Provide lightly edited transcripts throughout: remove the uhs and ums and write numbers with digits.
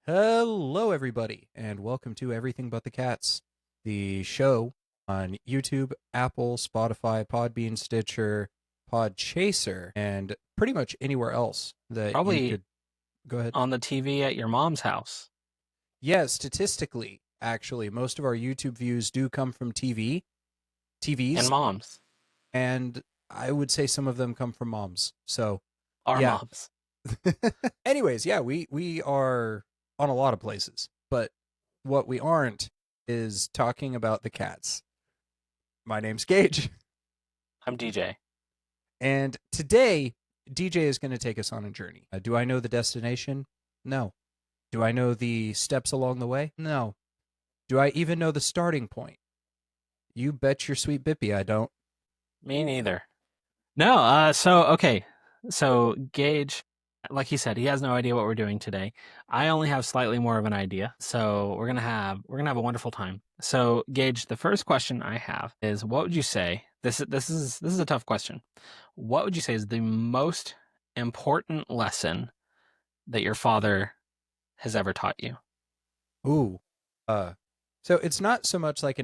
Hello, everybody, and welcome to Everything But the Cats, the show on YouTube, Apple, Spotify, Podbean, Stitcher, Podchaser, and pretty much anywhere else that you Probably could. Go ahead. on the TV at your mom's house. Yeah, statistically, actually, most of our YouTube views do come from TVs, And moms. and I would say some of them come from moms. So, Our yeah. moms. Anyways, yeah, we are on a lot of places, but what we aren't is talking about the cats. My name's Gage, I'm DJ. and today DJ is going to take us on a journey. Do I know the destination? No. Do I know the steps along the way? No. Do I even know the starting point? You bet your sweet bippy I don't. Me neither. No, So Gage, like he said, he has no idea what we're doing today. I only have slightly more of an idea. So we're gonna have a wonderful time. So Gage, the first question I have is, what would you say? This is a tough question. What would you say is the most important lesson that your father has ever taught you? Ooh. So it's not so much like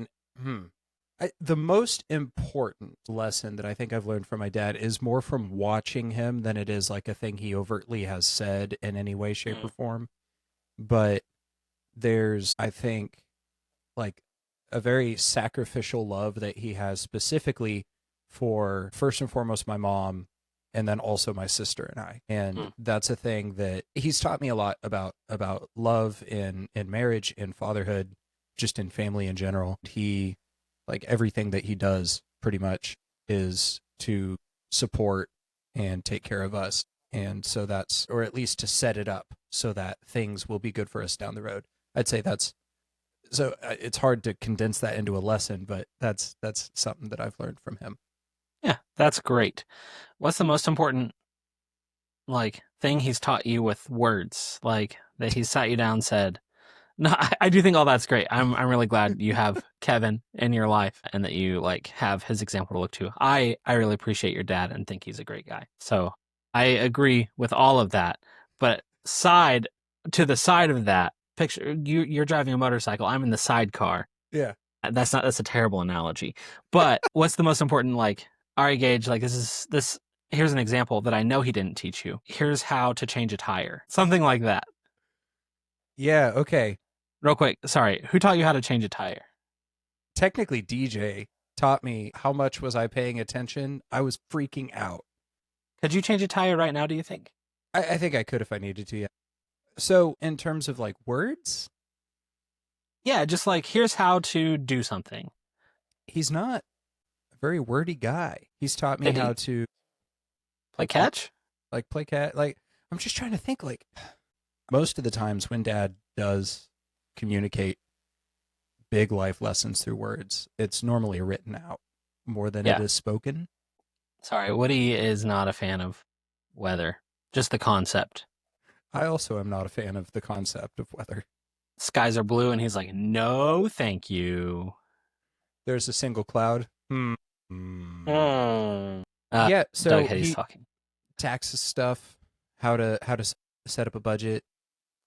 the most important lesson that I think I've learned from my dad is more from watching him than it is like a thing he overtly has said in any way, shape, or form. But there's, I think, like a very sacrificial love that he has specifically for, first and foremost, my mom, and then also my sister and I. And that's a thing that he's taught me a lot about love in marriage, in fatherhood, just in family in general. He, like, everything that he does pretty much is to support and take care of us. And so that's, or at least to set it up so that things will be good for us down the road. I'd say that's, so it's hard to condense that into a lesson, but that's something that I've learned from him. Yeah, that's great. What's the most important, like, thing he's taught you with words? Like, that he's sat you down and said, no, I do think all that's great. I'm really glad you have Kevin in your life and that you, like, have his example to look to. I really appreciate your dad and think he's a great guy. So I agree with all of that. But to the side of that, picture you're driving a motorcycle. I'm in the sidecar. Yeah. That's a terrible analogy. But what's the most important, like, all right, Gage, like, here's an example that I know he didn't teach you. Here's how to change a tire. Something like that. Yeah, okay. Real quick, sorry, who taught you how to change a tire? Technically, DJ taught me. How much was I paying attention? I was freaking out. Could you change a tire right now, do you think? I think I could if I needed to, yeah. So, in terms of, like, words? Yeah, just like, here's how to do something. He's not a very wordy guy. He's taught me how to play catch? Like, play cat. Like, I'm just trying to think, like, most of the times when Dad does communicate big life lessons through words, it's normally written out more than it is spoken. Sorry, Woody is not a fan of weather, just the concept. I also am not a fan of the concept of weather. Skies are blue, and he's like, no, thank you. There's a single cloud. Yeah, So Doug Hetty's talking. Taxes stuff, how to set up a budget.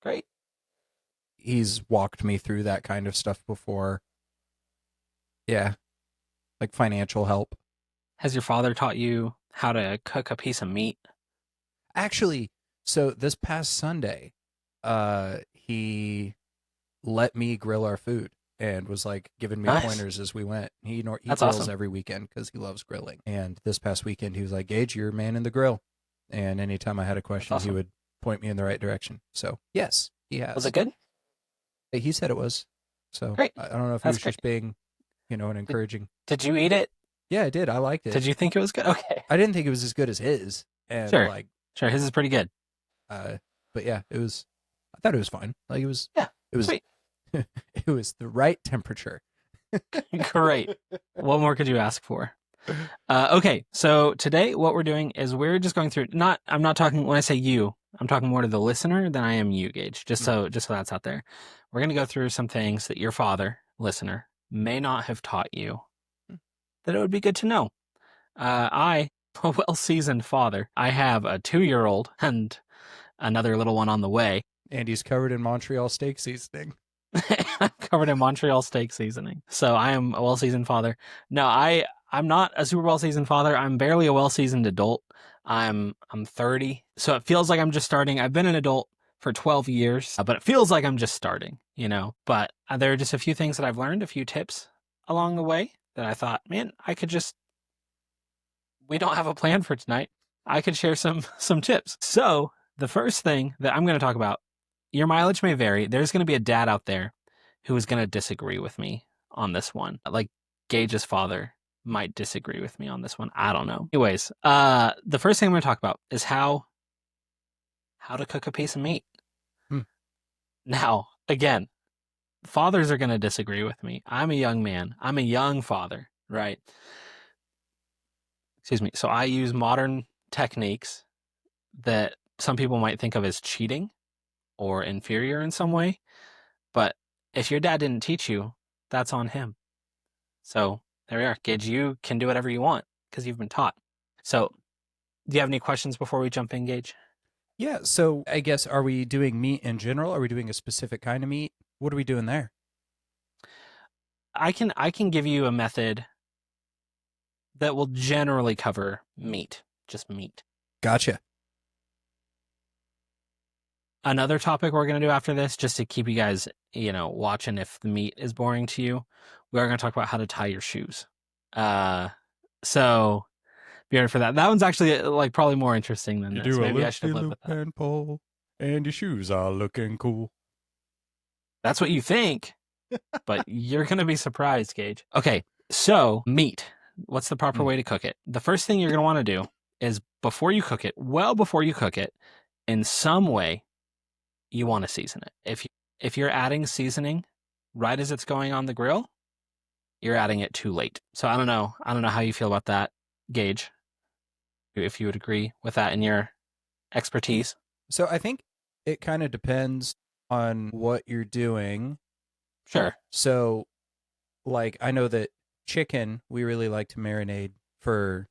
Great. He's walked me through that kind of stuff before. Yeah. Like financial help. Has your father taught you how to cook a piece of meat? Actually, so this past Sunday, he let me grill our food and was like giving me pointers as we went. He grills awesome. Every weekend because he loves grilling. And this past weekend, he was like, Gage, you're a man in the grill. And anytime I had a question, he would point me in the right direction. So, yes, he has. Was it good? He said it was. So, great. I don't know if he was just being, an encouraging. Did you eat it? Yeah, I did. I liked it. Did you think it was good? Okay. I didn't think it was as good as his. And Sure, his is pretty good. But yeah, I thought it was fine. Like, it was sweet. It was the right temperature. Great. What more could you ask for? Okay, so today what we're doing is we're just going through. I'm not talking when I say you. I'm talking more to the listener than I am you, Gage. Just so that's out there. We're gonna go through some things that your father, listener, may not have taught you that it would be good to know. I, a well-seasoned father, I have a 2-year-old and another little one on the way. And he's covered in Montreal steak seasoning. I'm covered in Montreal steak seasoning. So I am a well-seasoned father. No, I'm not a super well-seasoned father. I'm barely a well-seasoned adult. I'm 30. So it feels like I'm just starting. I've been an adult for 12 years, but it feels like I'm just starting, you know. But there are just a few things that I've learned, a few tips along the way that I thought, man, we don't have a plan for tonight. I could share some tips. So, the first thing that I'm going to talk about, your mileage may vary. There's going to be a dad out there who is going to disagree with me on this one. Like Gage's father might disagree with me on this one. I don't know. Anyways, the first thing I'm going to talk about is how to cook a piece of meat. Hmm. Now, again, fathers are going to disagree with me. I'm a young man. I'm a young father, right? Excuse me. So I use modern techniques that some people might think of as cheating or inferior in some way. But if your dad didn't teach you, that's on him. So there we are. Gage, you can do whatever you want because you've been taught. So do you have any questions before we jump in, Gage? Yeah, so I guess, are we doing meat in general? Are we doing a specific kind of meat? What are we doing there? I can give you a method that will generally cover meat, just meat. Gotcha. Another topic we're going to do after this, just to keep you guys, watching if the meat is boring to you, we are going to talk about how to tie your shoes. So be ready for that. That one's actually like probably more interesting than You this. do a Maybe I should have led loop with that. and pull, and your shoes are looking cool. That's what you think, but you're going to be surprised, Gage. Okay, so meat. What's the proper way to cook it? The first thing you're going to want to do is before you cook it, in some way, you want to season it. If you're adding seasoning right as it's going on the grill, you're adding it too late. So I don't know how you feel about that, Gage. If you would agree with that in your expertise. So I think it kind of depends on what you're doing. Sure. So, like, I know that chicken, we really like to marinate for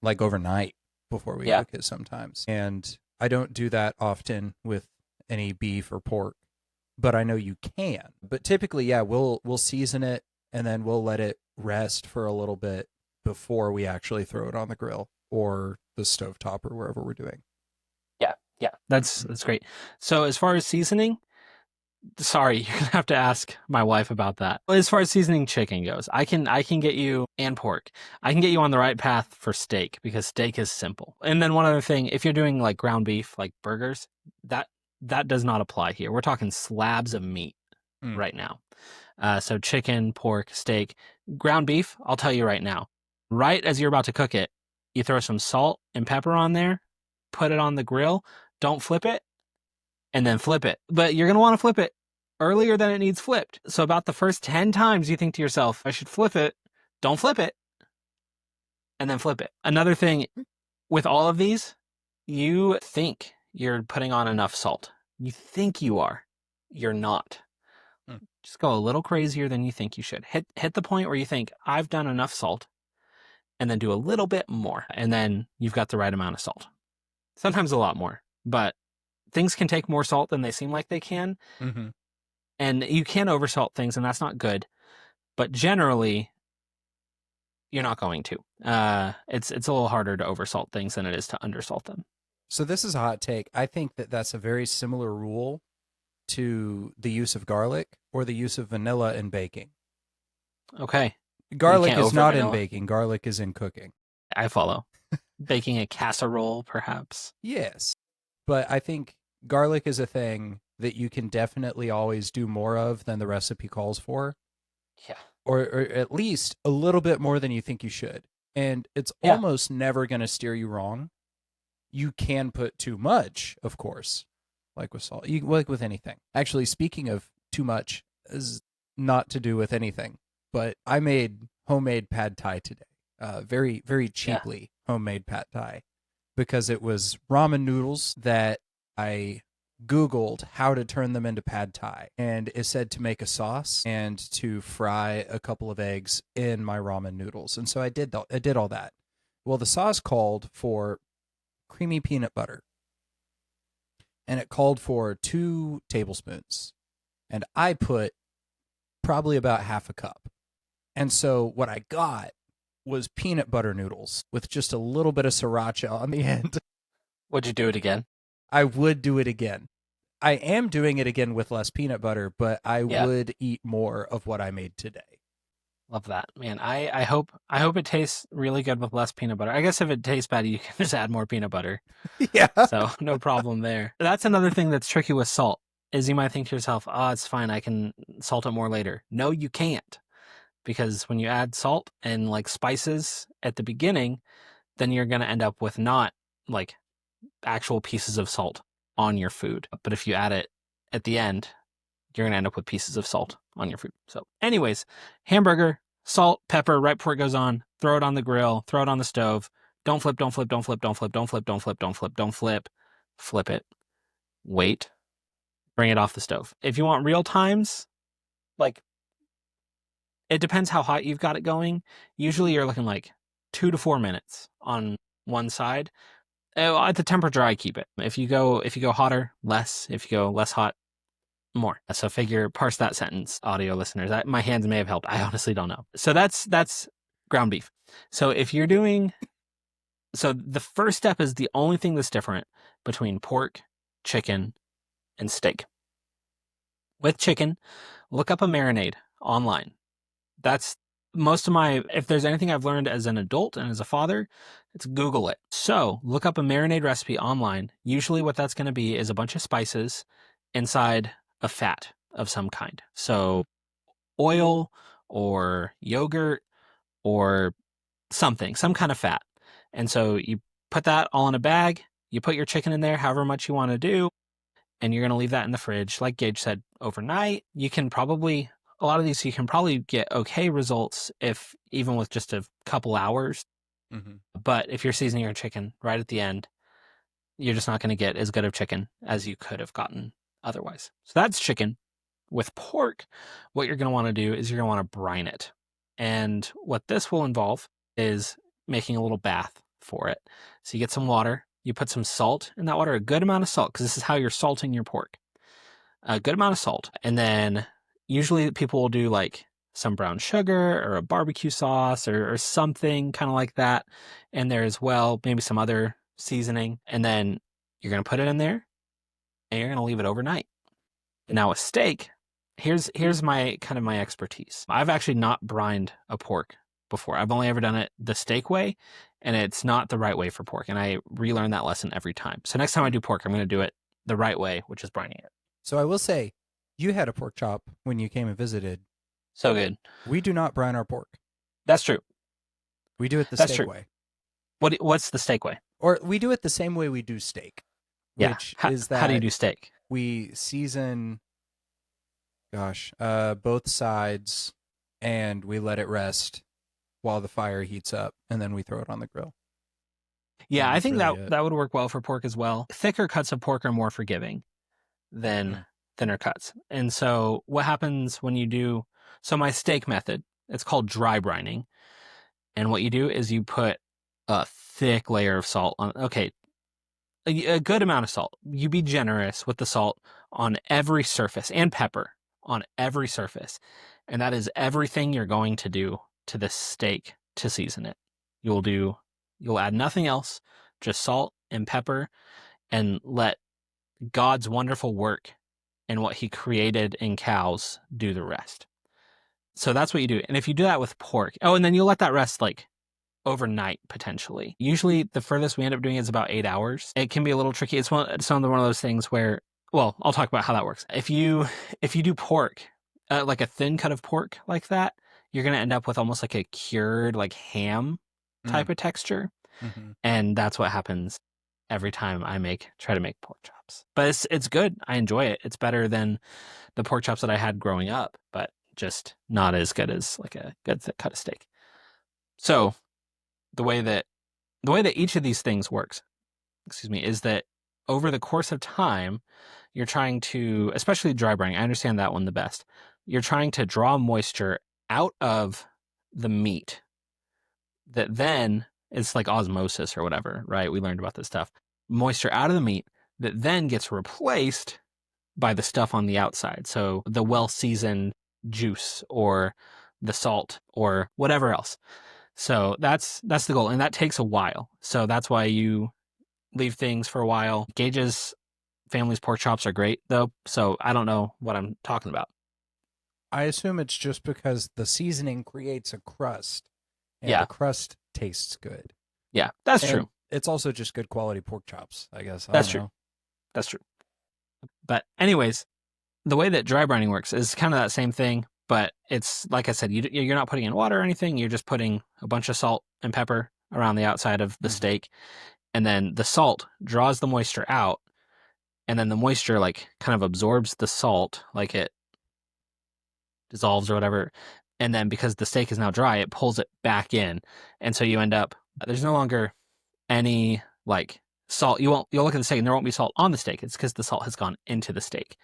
like overnight before we cook it sometimes. And I don't do that often with any beef or pork, but I know you can. But typically, yeah, we'll season it and then we'll let it rest for a little bit before we actually throw it on the grill or the stovetop or wherever we're doing. Yeah. That's great. So as far as seasoning, sorry, you're gonna have to ask my wife about that. As far as seasoning chicken goes, I can get you, and pork, I can get you on the right path for steak because steak is simple. And then one other thing, if you're doing like ground beef, like burgers, that does not apply here. We're talking slabs of meat right now. So chicken, pork, steak, ground beef. I'll tell you right now, right as you're about to cook it, you throw some salt and pepper on there, put it on the grill. Don't flip it, and then flip it. But you're going to want to flip it earlier than it needs flipped. So about the first 10 times you think to yourself, I should flip it, don't flip it, and then flip it. Another thing with all of these, you think you're putting on enough salt. You think you are. You're not. Just go a little crazier than you think you should. Hit the point where you think, I've done enough salt, and then do a little bit more. And then you've got the right amount of salt. Sometimes a lot more. But things can take more salt than they seem like they can. Mm-hmm. And you can oversalt things, and that's not good. But generally, you're not going to. It's a little harder to oversalt things than it is to undersalt them. So this is a hot take. I think that that's a very similar rule to the use of garlic or the use of vanilla in baking. Okay. Garlic is not in baking. Garlic is in cooking. I follow. Baking a casserole, perhaps. Yes. But I think garlic is a thing that you can definitely always do more of than the recipe calls for. Yeah. Or at least a little bit more than you think you should. And it's almost never going to steer you wrong. You can put too much, of course, like with salt, like with anything. Actually, speaking of too much, is not to do with anything, but I made homemade pad thai today. very, very Yeah. cheaply homemade pad thai because it was ramen noodles that I Googled how to turn them into pad thai. And it said to make a sauce and to fry a couple of eggs in my ramen noodles. And so I did all that. Well, the sauce called for creamy peanut butter and it called for 2 tablespoons. And I put probably about half a cup. And so what I got was peanut butter noodles with just a little bit of sriracha on the end. Would you do it again? I would do it again. I am doing it again with less peanut butter, but I Yeah. would eat more of what I made today. Love that, man. I hope it tastes really good with less peanut butter. I guess if it tastes bad, you can just add more peanut butter. Yeah. So no problem there. That's another thing that's tricky with salt is you might think to yourself, oh, it's fine. I can salt it more later. No, you can't. Because when you add salt and like spices at the beginning, then you're going to end up with not like actual pieces of salt on your food. But if you add it at the end, you're going to end up with pieces of salt on your food. So, anyways, hamburger, salt, pepper right before it goes on, throw it on the grill, throw it on the stove. Don't flip, don't flip, don't flip, don't flip, don't flip, don't flip, don't flip, don't flip. Flip it. Wait. Bring it off the stove. If you want real times, like it depends how hot you've got it going. Usually you're looking like 2 to 4 minutes on one side. At the temperature I keep it. If you go hotter, less. If you go less hot, more. So parse that sentence, audio listeners. My hands may have helped. I honestly don't know. So that's ground beef. So if you're doing, so the first step is the only thing that's different between pork, chicken, and steak. With chicken, look up a marinade online. That's most of my, if there's anything I've learned as an adult and as a father, it's Google it. So look up a marinade recipe online. Usually what that's going to be is a bunch of spices inside a fat of some kind. So oil or yogurt or something, some kind of fat. And so you put that all in a bag, you put your chicken in there, however much you want to do, and you're going to leave that in the fridge. Like Gage said, overnight. You can probably, a lot of these, you can probably get okay results if even with just a couple hours. Mm-hmm. But if you're seasoning your chicken right at the end, you're just not going to get as good of chicken as you could have gotten otherwise. So that's chicken. With pork, what you're going to want to do is you're going to want to brine it. And what this will involve is making a little bath for it. So you get some water, you put some salt in that water, a good amount of salt, because this is how you're salting your pork. A good amount of salt. And then usually people will do like some brown sugar or a barbecue sauce or something kind of like that in there as well, maybe some other seasoning. And then you're going to put it in there and you're going to leave it overnight. Now a steak, here's my kind of my expertise. I've actually not brined a pork before. I've only ever done it the steak way, and it's not the right way for pork. And I relearn that lesson every time. So next time I do pork, I'm going to do it the right way, which is brining it. So I will say, you had a pork chop when you came and visited. So good. We do not brine our pork. That's true. We do it the That's steak true. way. What's the steak way? Or we do it the same way we do steak. Yeah. Which How, is that how do you do steak? we season, both sides and we let it rest while the fire heats up and then we throw it on the grill. Yeah, I that's think really that it. that would work well for pork as well. Thicker cuts of pork are more forgiving than Mhm. thinner cuts. And so what happens when you do, so my steak method, it's called dry brining. And what you do is you put a thick layer of salt on, okay, a good amount of salt. You be generous with the salt on every surface and pepper on every surface. And that is everything you're going to do to this steak to season it. You'll add nothing else, just salt and pepper, and let God's wonderful work and what he created in cows do the rest. So that's what you do. And if you do that with pork, oh, and then you'll let that rest like overnight potentially. Usually the furthest we end up doing is about 8 hours. It can be a little tricky. It's one of those things where, well, I'll talk about how that works. If you do pork, like a thin cut of pork like that, you're going to end up with almost like a cured like ham type of texture. Mm-hmm. And that's what happens every time I try to make pork chops. But it's good. I enjoy it. It's better than the pork chops that I had growing up, but just not as good as like a good thick cut of steak. So the way that each of these things works, is that over the course of time, you're trying to, especially dry brining, I understand that one the best. You're trying to draw moisture out of the meat that then it's like osmosis or whatever, right? We learned about this stuff. Moisture out of the meat that then gets replaced by the stuff on the outside. So the well seasoned juice or the salt or whatever else. So that's the goal. And that takes a while. So that's why you leave things for a while. Gage's family's pork chops are great though. So I don't know what I'm talking about. I assume it's just because the seasoning creates a crust, and the Yeah. crust tastes good. Yeah. That's And true. it's also just good quality pork chops, I guess. I That's don't true. know. That's true. But anyways, the way that dry brining works is kind of that same thing, but it's like I said, you're not putting in water or anything. You're just putting a bunch of salt and pepper around the outside of the Mhm. steak, and then the salt draws the moisture out, and then the moisture like kind of absorbs the salt, like it dissolves or whatever, and then because the steak is now dry, it pulls it back in, and so you end up there's no longer any like salt. You'll look at the steak and there won't be salt on the steak. It's because the salt has gone into the steak.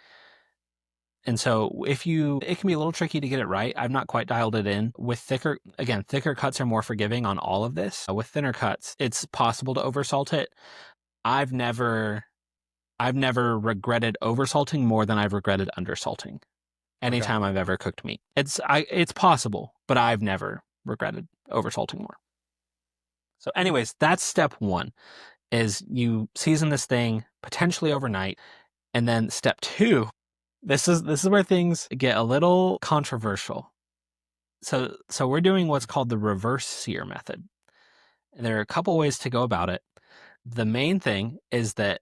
And so it can be a little tricky to get it right. I've not quite dialed it in. With thicker cuts are more forgiving on all of this. With thinner cuts, it's possible to oversalt it. I've never regretted oversalting more than I've regretted undersalting. Okay. Anytime I've ever cooked meat. It's possible, but I've never regretted oversalting more. So anyways, that's step 1 is you season this thing potentially overnight. And then step 2, this is where things get a little controversial. So we're doing what's called the reverse sear method. And there are a couple ways to go about it. The main thing is that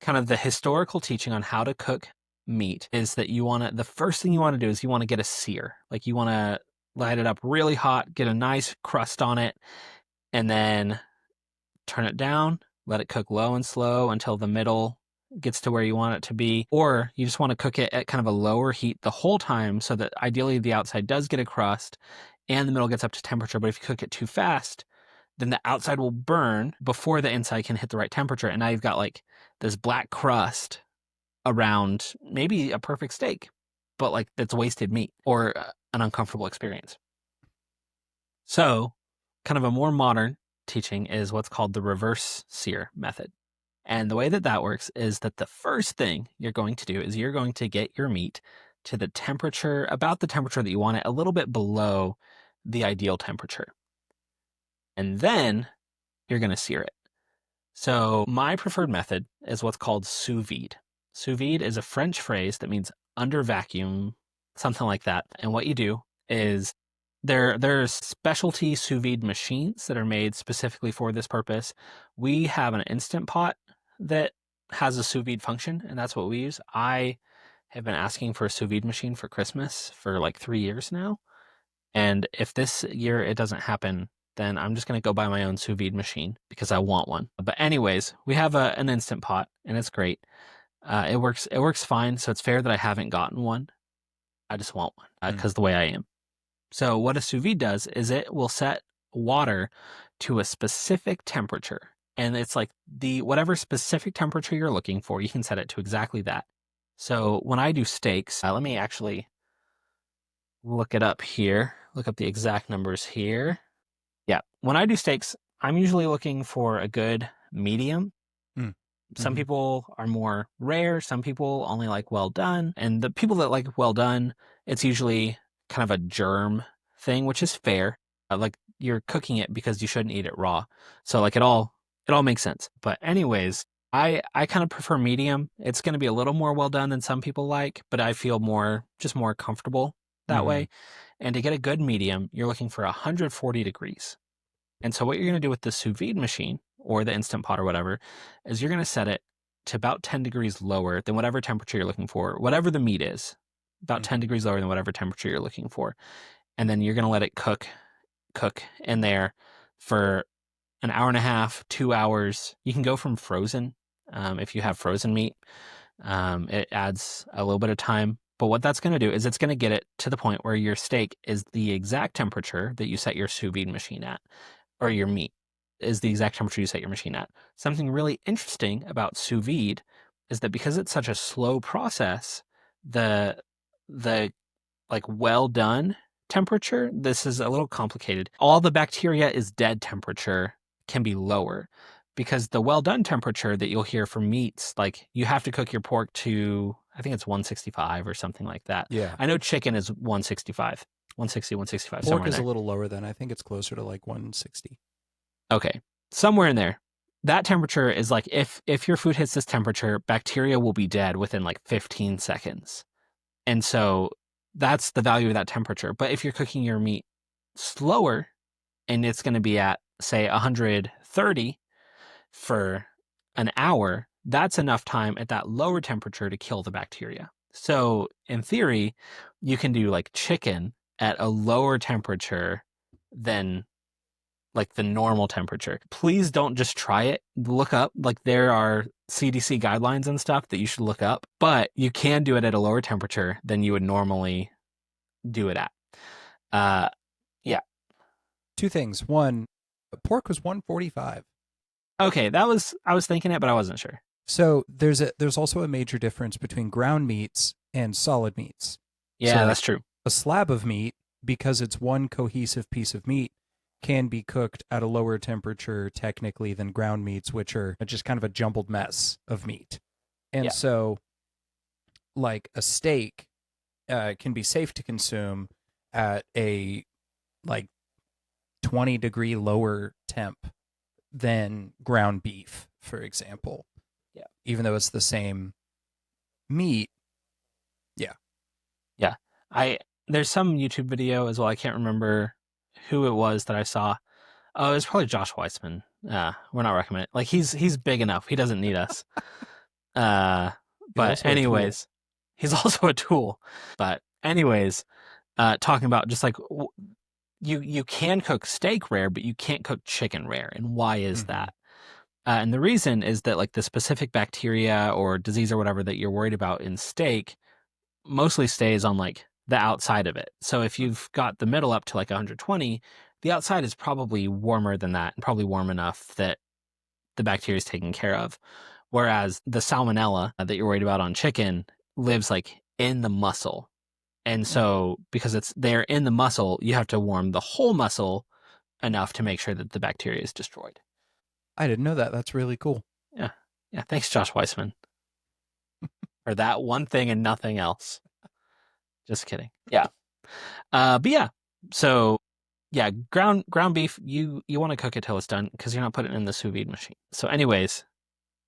kind of the historical teaching on how to cook meat is that the first thing you want to do is you want to get a sear. Like you want to light it up really hot, get a nice crust on it, and then turn it down, let it cook low and slow until the middle gets to where you want it to be. Or you just want to cook it at kind of a lower heat the whole time so that ideally the outside does get a crust and the middle gets up to temperature. But if you cook it too fast, then the outside will burn before the inside can hit the right temperature. And now you've got like this black crust around maybe a perfect steak, but like that's wasted meat or an uncomfortable experience. So, kind of a more modern teaching is what's called the reverse sear method. And the way that that works is that the first thing you're going to do is you're going to get your meat to the temperature, about the temperature that you want it, a little bit below the ideal temperature. And then you're going to sear it. So, my preferred method is what's called sous vide. Sous vide is a French phrase that means under vacuum, something like that. And what you do is there's specialty sous vide machines that are made specifically for this purpose. We have an Instant Pot that has a sous vide function, and that's what we use. I have been asking for a sous vide machine for Christmas for like 3 years now. And if this year it doesn't happen, then I'm just going to go buy my own sous vide machine because I want one. But anyways, we have an Instant Pot and it's great. It works fine. So it's fair that I haven't gotten one. I just want one because the way I am. So what a sous vide does is it will set water to a specific temperature. And it's like whatever specific temperature you're looking for, you can set it to exactly that. So when I do steaks, let me actually look it up here. Look up the exact numbers here. Yeah. When I do steaks, I'm usually looking for a good medium. Mm. Some Mhm. people are more rare. Some people only like well done. And the people that like well done, it's usually kind of a germ thing, which is fair. Like you're cooking it because you shouldn't eat it raw. So like it all makes sense. But anyways, I kind of prefer medium. It's going to be a little more well done than some people like, but I feel just more comfortable that Mhm. way. And to get a good medium, you're looking for 140 degrees. And so what you're going to do with the sous vide machine or the Instant Pot or whatever is you're going to set it to about 10 degrees lower than whatever temperature you're looking for, whatever the meat is, about 10 Mhm. degrees lower than whatever temperature you're looking for. And then you're going to let it cook in there for an hour and a half, 2 hours. You can go from frozen if you have frozen meat. It adds a little bit of time. But what that's going to do is it's going to get it to the point where your steak is the exact temperature that you set your sous vide machine at. or your meat is the exact temperature you set your machine at. Something really interesting about sous vide is that because it's such a slow process, the like well done temperature, this is a little complicated. All the bacteria is dead temperature can be lower because the well done temperature that you'll hear from meats, like you have to cook your pork to, I think it's 165 or something like that. Yeah. I know chicken is 165, 160, 165, Pork somewhere in is a there. little lower than I think it's closer to like 160. Okay, somewhere in there. That temperature is like if your food hits this temperature, bacteria will be dead within like 15 seconds. And so that's the value of that temperature. But if you're cooking your meat slower and it's going to be at, say, 130 for an hour, that's enough time at that lower temperature to kill the bacteria. So, in theory, you can do like chicken at a lower temperature than like the normal temperature. Please don't just try it. Look up, like there are CDC guidelines and stuff that you should look up, but you can do it at a lower temperature than you would normally do it at. Uh, yeah. Two things. One, pork was 145. Okay, I was thinking it, but I wasn't sure. So there's also a major difference between ground meats and solid meats. So Yeah, like that's true. a slab of meat, because it's one cohesive piece of meat, can be cooked at a lower temperature technically than ground meats, which are just kind of a jumbled mess of meat. And Yeah. so like a steak can be safe to consume at a like 20-degree lower temp than ground beef, for example. Yeah. Even though it's the same meat. Yeah. Yeah. I There's some YouTube video as well. I can't remember who it was that I saw. Oh, it was probably Josh Weissman. We're not recommending. Like he's big enough. He doesn't need us. Uh, He's but also a tool. anyways, he's also a tool. But anyways, talking about just like you can cook steak rare, but you can't cook chicken rare. And why is Mm-hmm. that? And the reason is that like the specific bacteria or disease or whatever that you're worried about in steak mostly stays on like the outside of it. So if you've got the middle up to like 120, the outside is probably warmer than that and probably warm enough that the bacteria is taken care of. Whereas the salmonella that you're worried about on chicken lives like in the muscle. And Mm. so because it's there in the muscle, you have to warm the whole muscle enough to make sure that the bacteria is destroyed. I didn't know that. That's really cool. Yeah. Yeah. Thanks, Josh Weissman, for that one thing and nothing else. Just kidding. Yeah. But yeah. So yeah, ground beef, you want to cook it till it's done because you're not putting it in the sous vide machine. So, anyways,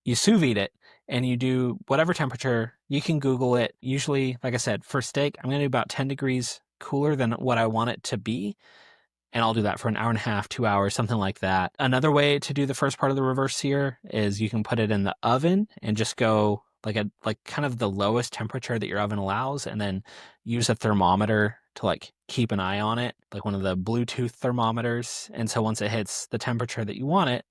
you sous vide it and you do whatever temperature. You can Google it. Usually, like I said, for steak, I'm going to do about 10 degrees cooler than what I want it to be. And I'll do that for an hour and a half, 2 hours, something like that. Another way to do the first part of the reverse sear is you can put it in the oven and just go like kind of the lowest temperature that your oven allows, and then use a thermometer to like keep an eye on it, like one of the Bluetooth thermometers. And so once it hits the temperature that you want it,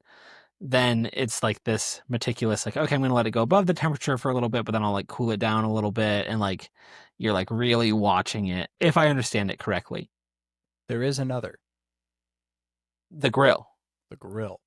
then it's like this meticulous, like, okay, I'm gonna let it go above the temperature for a little bit, but then I'll like cool it down a little bit, and like you're like really watching it, if I understand it correctly. There is another, The grill. the grill,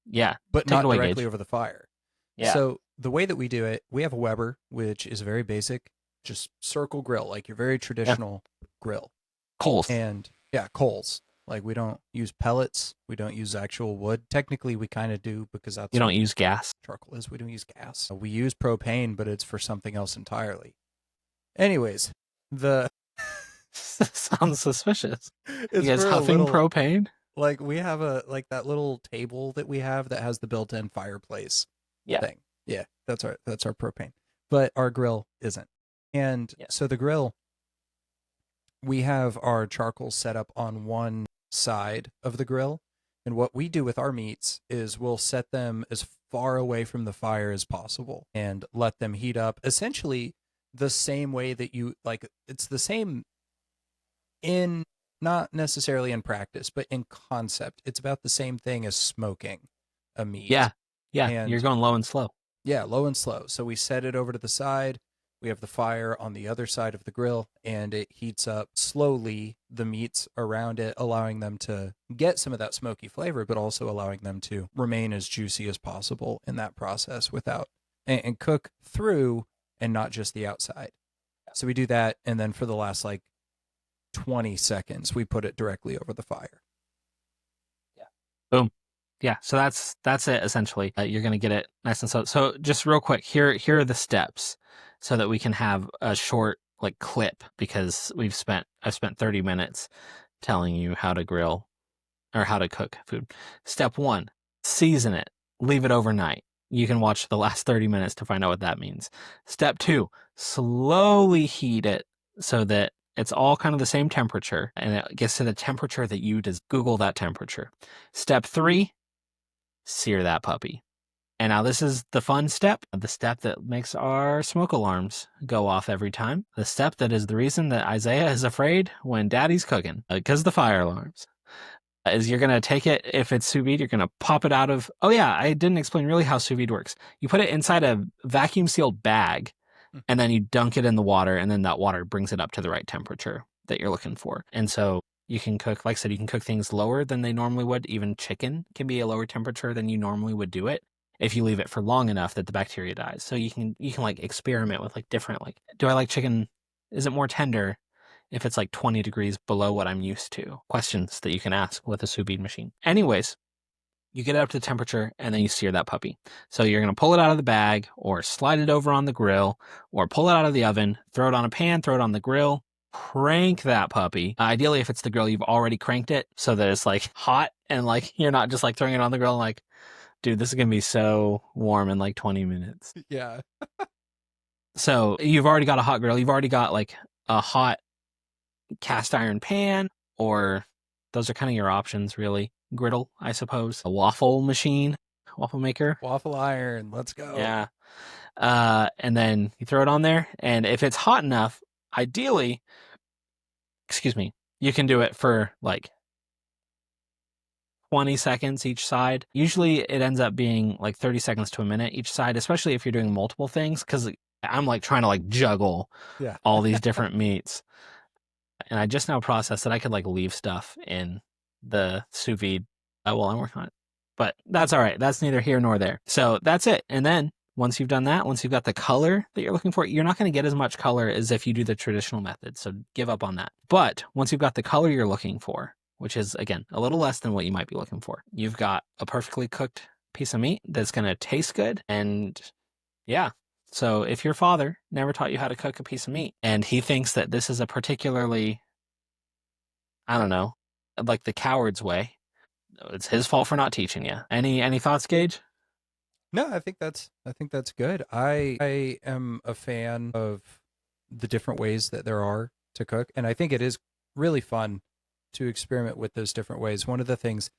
Yeah. but Take it not away, directly Gage. over the fire. Yeah. So the way that we do it, we have a Weber, which is very basic, just circle grill, like your very Yeah. traditional grill. Coals. And yeah, coals. Like we don't use pellets. We don't use actual wood. Technically, we kind of do because that's You what don't use gas. charcoal is. We don't use gas. We use propane, but it's for something else entirely. Anyways, the Sounds suspicious. You it's guys for a huffing little, propane? like we have a like that little table that we have that has the built-in fireplace Yeah. thing. Yeah, that's our propane. But our grill isn't. And Yeah. so the grill, we have our charcoal set up on one side of the grill. And what we do with our meats is we'll set them as far away from the fire as possible and let them heat up essentially the same way that you like it's the same in not necessarily in practice, but in concept. It's about the same thing as smoking a meat. Yeah. Yeah. You're And going low and slow. yeah, low and slow. So we set it over to the side. We have the fire on the other side of the grill, and it heats up slowly the meats around it, allowing them to get some of that smoky flavor, but also allowing them to remain as juicy as possible in that process without and cook through and not just the outside. So we do that, and then for the last like 20 seconds, we put it directly over the fire. Yeah. Boom. Yeah, so that's it essentially. You're gonna get it nice and so just real quick, here are the steps so that we can have a short like clip because I've spent 30 minutes telling you how to grill or how to cook food. Step 1, season it. Leave it overnight. You can watch the last 30 minutes to find out what that means. Step 2, slowly heat it so that it's all kind of the same temperature and it gets to the temperature that you just Google that temperature. Step 3, sear that puppy. And now this is the fun step, the step that makes our smoke alarms go off every time. The step that is the reason that Isaiah is afraid when daddy's cooking, because the fire alarms. Is you're going to take it, if it's sous vide, you're going to pop it out of, oh yeah, I didn't explain really how sous vide works. You put it inside a vacuum sealed bag and then you dunk it in the water and then that water brings it up to the right temperature that you're looking for. And so you can cook, like I said, you can cook things lower than they normally would. Even chicken can be a lower temperature than you normally would do it if you leave it for long enough that the bacteria dies. So you can like experiment with like different, like, do I like chicken? Is it more tender if it's like 20 degrees below what I'm used to? Questions that you can ask with a sous vide machine. Anyways, you get it up to the temperature and then you sear that puppy. So you're going to pull it out of the bag or slide it over on the grill or pull it out of the oven, throw it on a pan, throw it on the grill, crank that puppy. Ideally, if it's the grill, you've already cranked it so that it's like hot and like you're not just like throwing it on the grill and like, dude, this is going to be so warm in like 20 minutes. Yeah. So you've already got a hot grill. You've already got like a hot cast iron pan, or those are kind of your options, really. Griddle, I suppose. A waffle machine, waffle maker. Waffle iron. Let's go. Yeah. And then you throw it on there. And if it's hot enough, ideally, excuse me, you can do it for like 20 seconds each side. Usually it ends up being like 30 seconds to a minute each side, especially if you're doing multiple things, because I'm like trying to like juggle all these different meats. And I just now processed that I could like leave stuff in the sous vide while I'm working on it. But that's all right. That's neither here nor there. So that's it. And then once you've done that, once you've got the color that you're looking for, you're not going to get as much color as if you do the traditional method. So give up on that. But once you've got the color you're looking for, which is, again, a little less than what you might be looking for, you've got a perfectly cooked piece of meat that's going to taste good. And yeah. So if your father never taught you how to cook a piece of meat and he thinks that this is a particularly, I don't know, like the coward's way, it's his fault for not teaching you. Any thoughts, Gage? No, I think that's good. I am a fan of the different ways that there are to cook, and I think it is really fun to experiment with those different ways. One of the things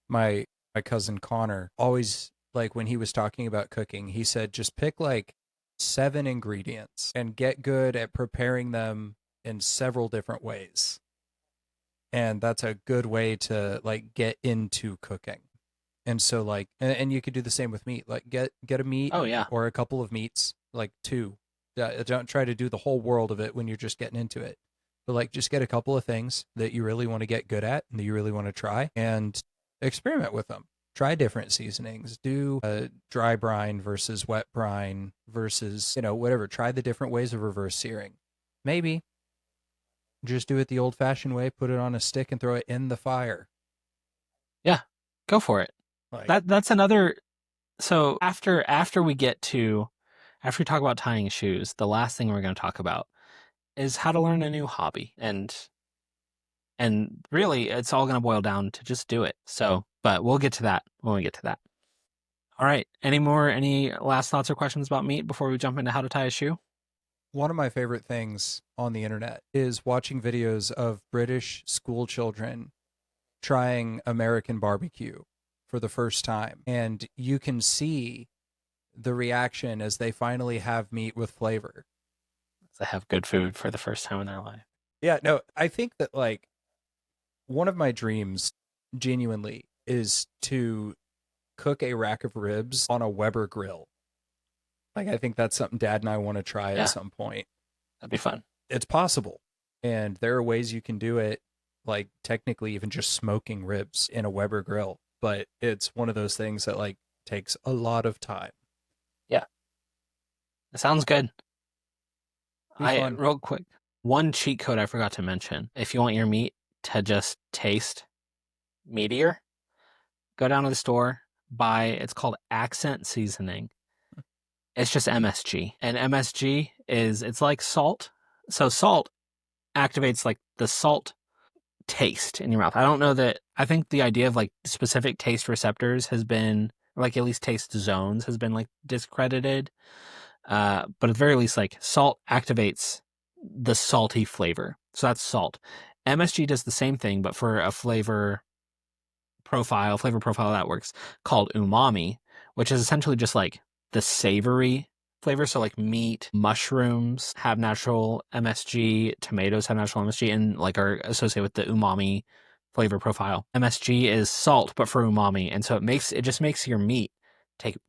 my cousin Connor always, like, when he was talking about cooking, he said just pick like 7 ingredients and get good at preparing them in several different ways. And that's a good way to like get into cooking. And so like and you could do the same with meat. Like get a meat Oh, yeah. or a couple of meats, like 2. Don't try to do the whole world of it when you're just getting into it. But like just get a couple of things that you really want to get good at and that you really want to try and experiment with them. Try different seasonings. Do a dry brine versus wet brine versus, whatever. Try the different ways of reverse searing. Maybe just do it the old fashioned way, put it on a stick and throw it in the fire. Yeah, go for it. Like, That's another. So after we talk about tying shoes, the last thing we're going to talk about is how to learn a new hobby, and really it's all going to boil down to just do it. So, but we'll get to that when we get to that. All right. Any last thoughts or questions about meat before we jump into how to tie a shoe? one of my favorite things on the internet is watching videos of British school children trying American barbecue for the first time. And you can see the reaction as they finally have meat with flavor. They have good food for the first time in their life. Yeah, no, I think that like one of my dreams genuinely is to cook a rack of ribs on a Weber grill. Like, I think that's something Dad and I want to try at Yeah, some point. that'd be fun. It's possible. And there are ways you can do it, like technically even just smoking ribs in a Weber grill. But it's one of those things that like takes a lot of time. Yeah, it sounds good. Be fun. Real quick, one cheat code I forgot to mention. If you want your meat to just taste meatier, go down to the store, buy, it's called accent seasoning. It's just MSG. And MSG it's like salt. So salt activates like the salt taste in your mouth. I don't know that, I think the idea of like specific taste receptors has been, or like at least taste zones has been like discredited. But at the very least, like salt activates the salty flavor. So that's salt. MSG does the same thing, but for a flavor profile that works, called umami, which is essentially just like the savory flavor. So like meat, mushrooms have natural MSG, tomatoes have natural MSG, and like are associated with the umami flavor profile. MSG is salt, but for umami, and so it just makes your meat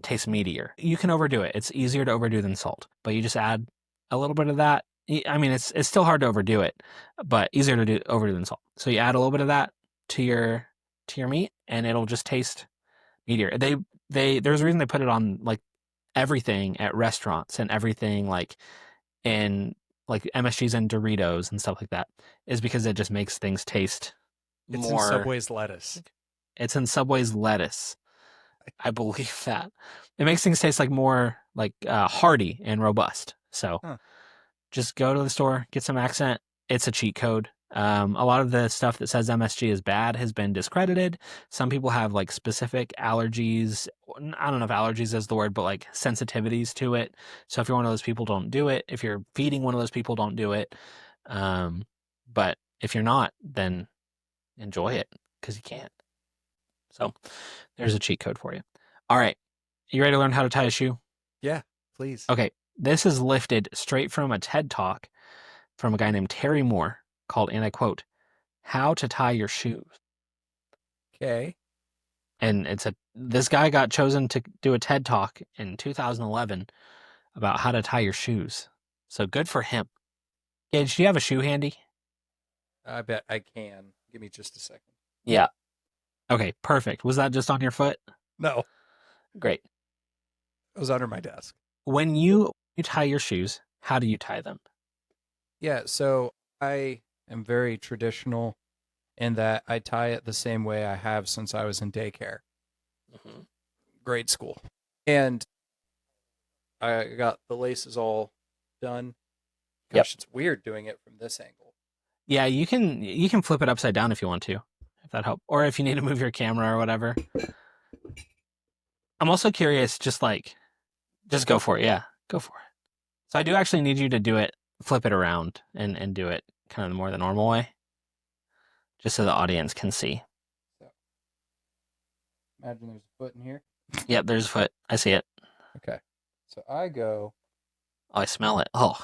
taste meatier. You can overdo it. It's easier to overdo than salt, but you just add a little bit of that. I mean, it's still hard to overdo it, but easier to overdo than salt. So you add a little bit of that to your meat, and it'll just taste meatier. There's a reason they put it on like everything at restaurants and everything like in like MSGs and Doritos and stuff like that, is because it just makes things taste It's more. in Subway's lettuce. It's in Subway's lettuce. I believe that. It makes things taste like more like hearty and robust. So just go to the store, get some accent. It's a cheat code. A lot of the stuff that says MSG is bad has been discredited. Some people have like specific allergies. I don't know if allergies is the word, but like sensitivities to it. So if you're one of those people, don't do it. If you're feeding one of those people, don't do it. But if you're not, then enjoy it because you can't. So there's a cheat code for you. All right. You ready to learn how to tie a shoe? Yeah, please. Okay. This is lifted straight from a TED Talk from a guy named Terry Moore called, and I quote, "How to Tie Your Shoes." Okay. And this guy got chosen to do a TED Talk in 2011 about how to tie your shoes. So good for him. Gage, do you have a shoe handy? I bet I can. Give me just a second. Yeah. Okay, perfect. Was that just on your foot? No, Great. it was under my desk. When you tie your shoes, how do you tie them? Yeah, so I am very traditional in that I tie it the same way I have since I was in daycare, grade school. And I got the laces all done. Gosh, It's weird doing it from this angle. Yeah, you can flip it upside down if you want to, if that helps, or if you need to move your camera or whatever. I'm also curious, just go for it. Yeah, go for it. So I do actually need you to do it, flip it around and do it kind of more the normal way, just so the audience can see. So, imagine there's a foot in here. Yep, there's a foot. I see it. Okay. So I go. Oh, I smell it. Oh,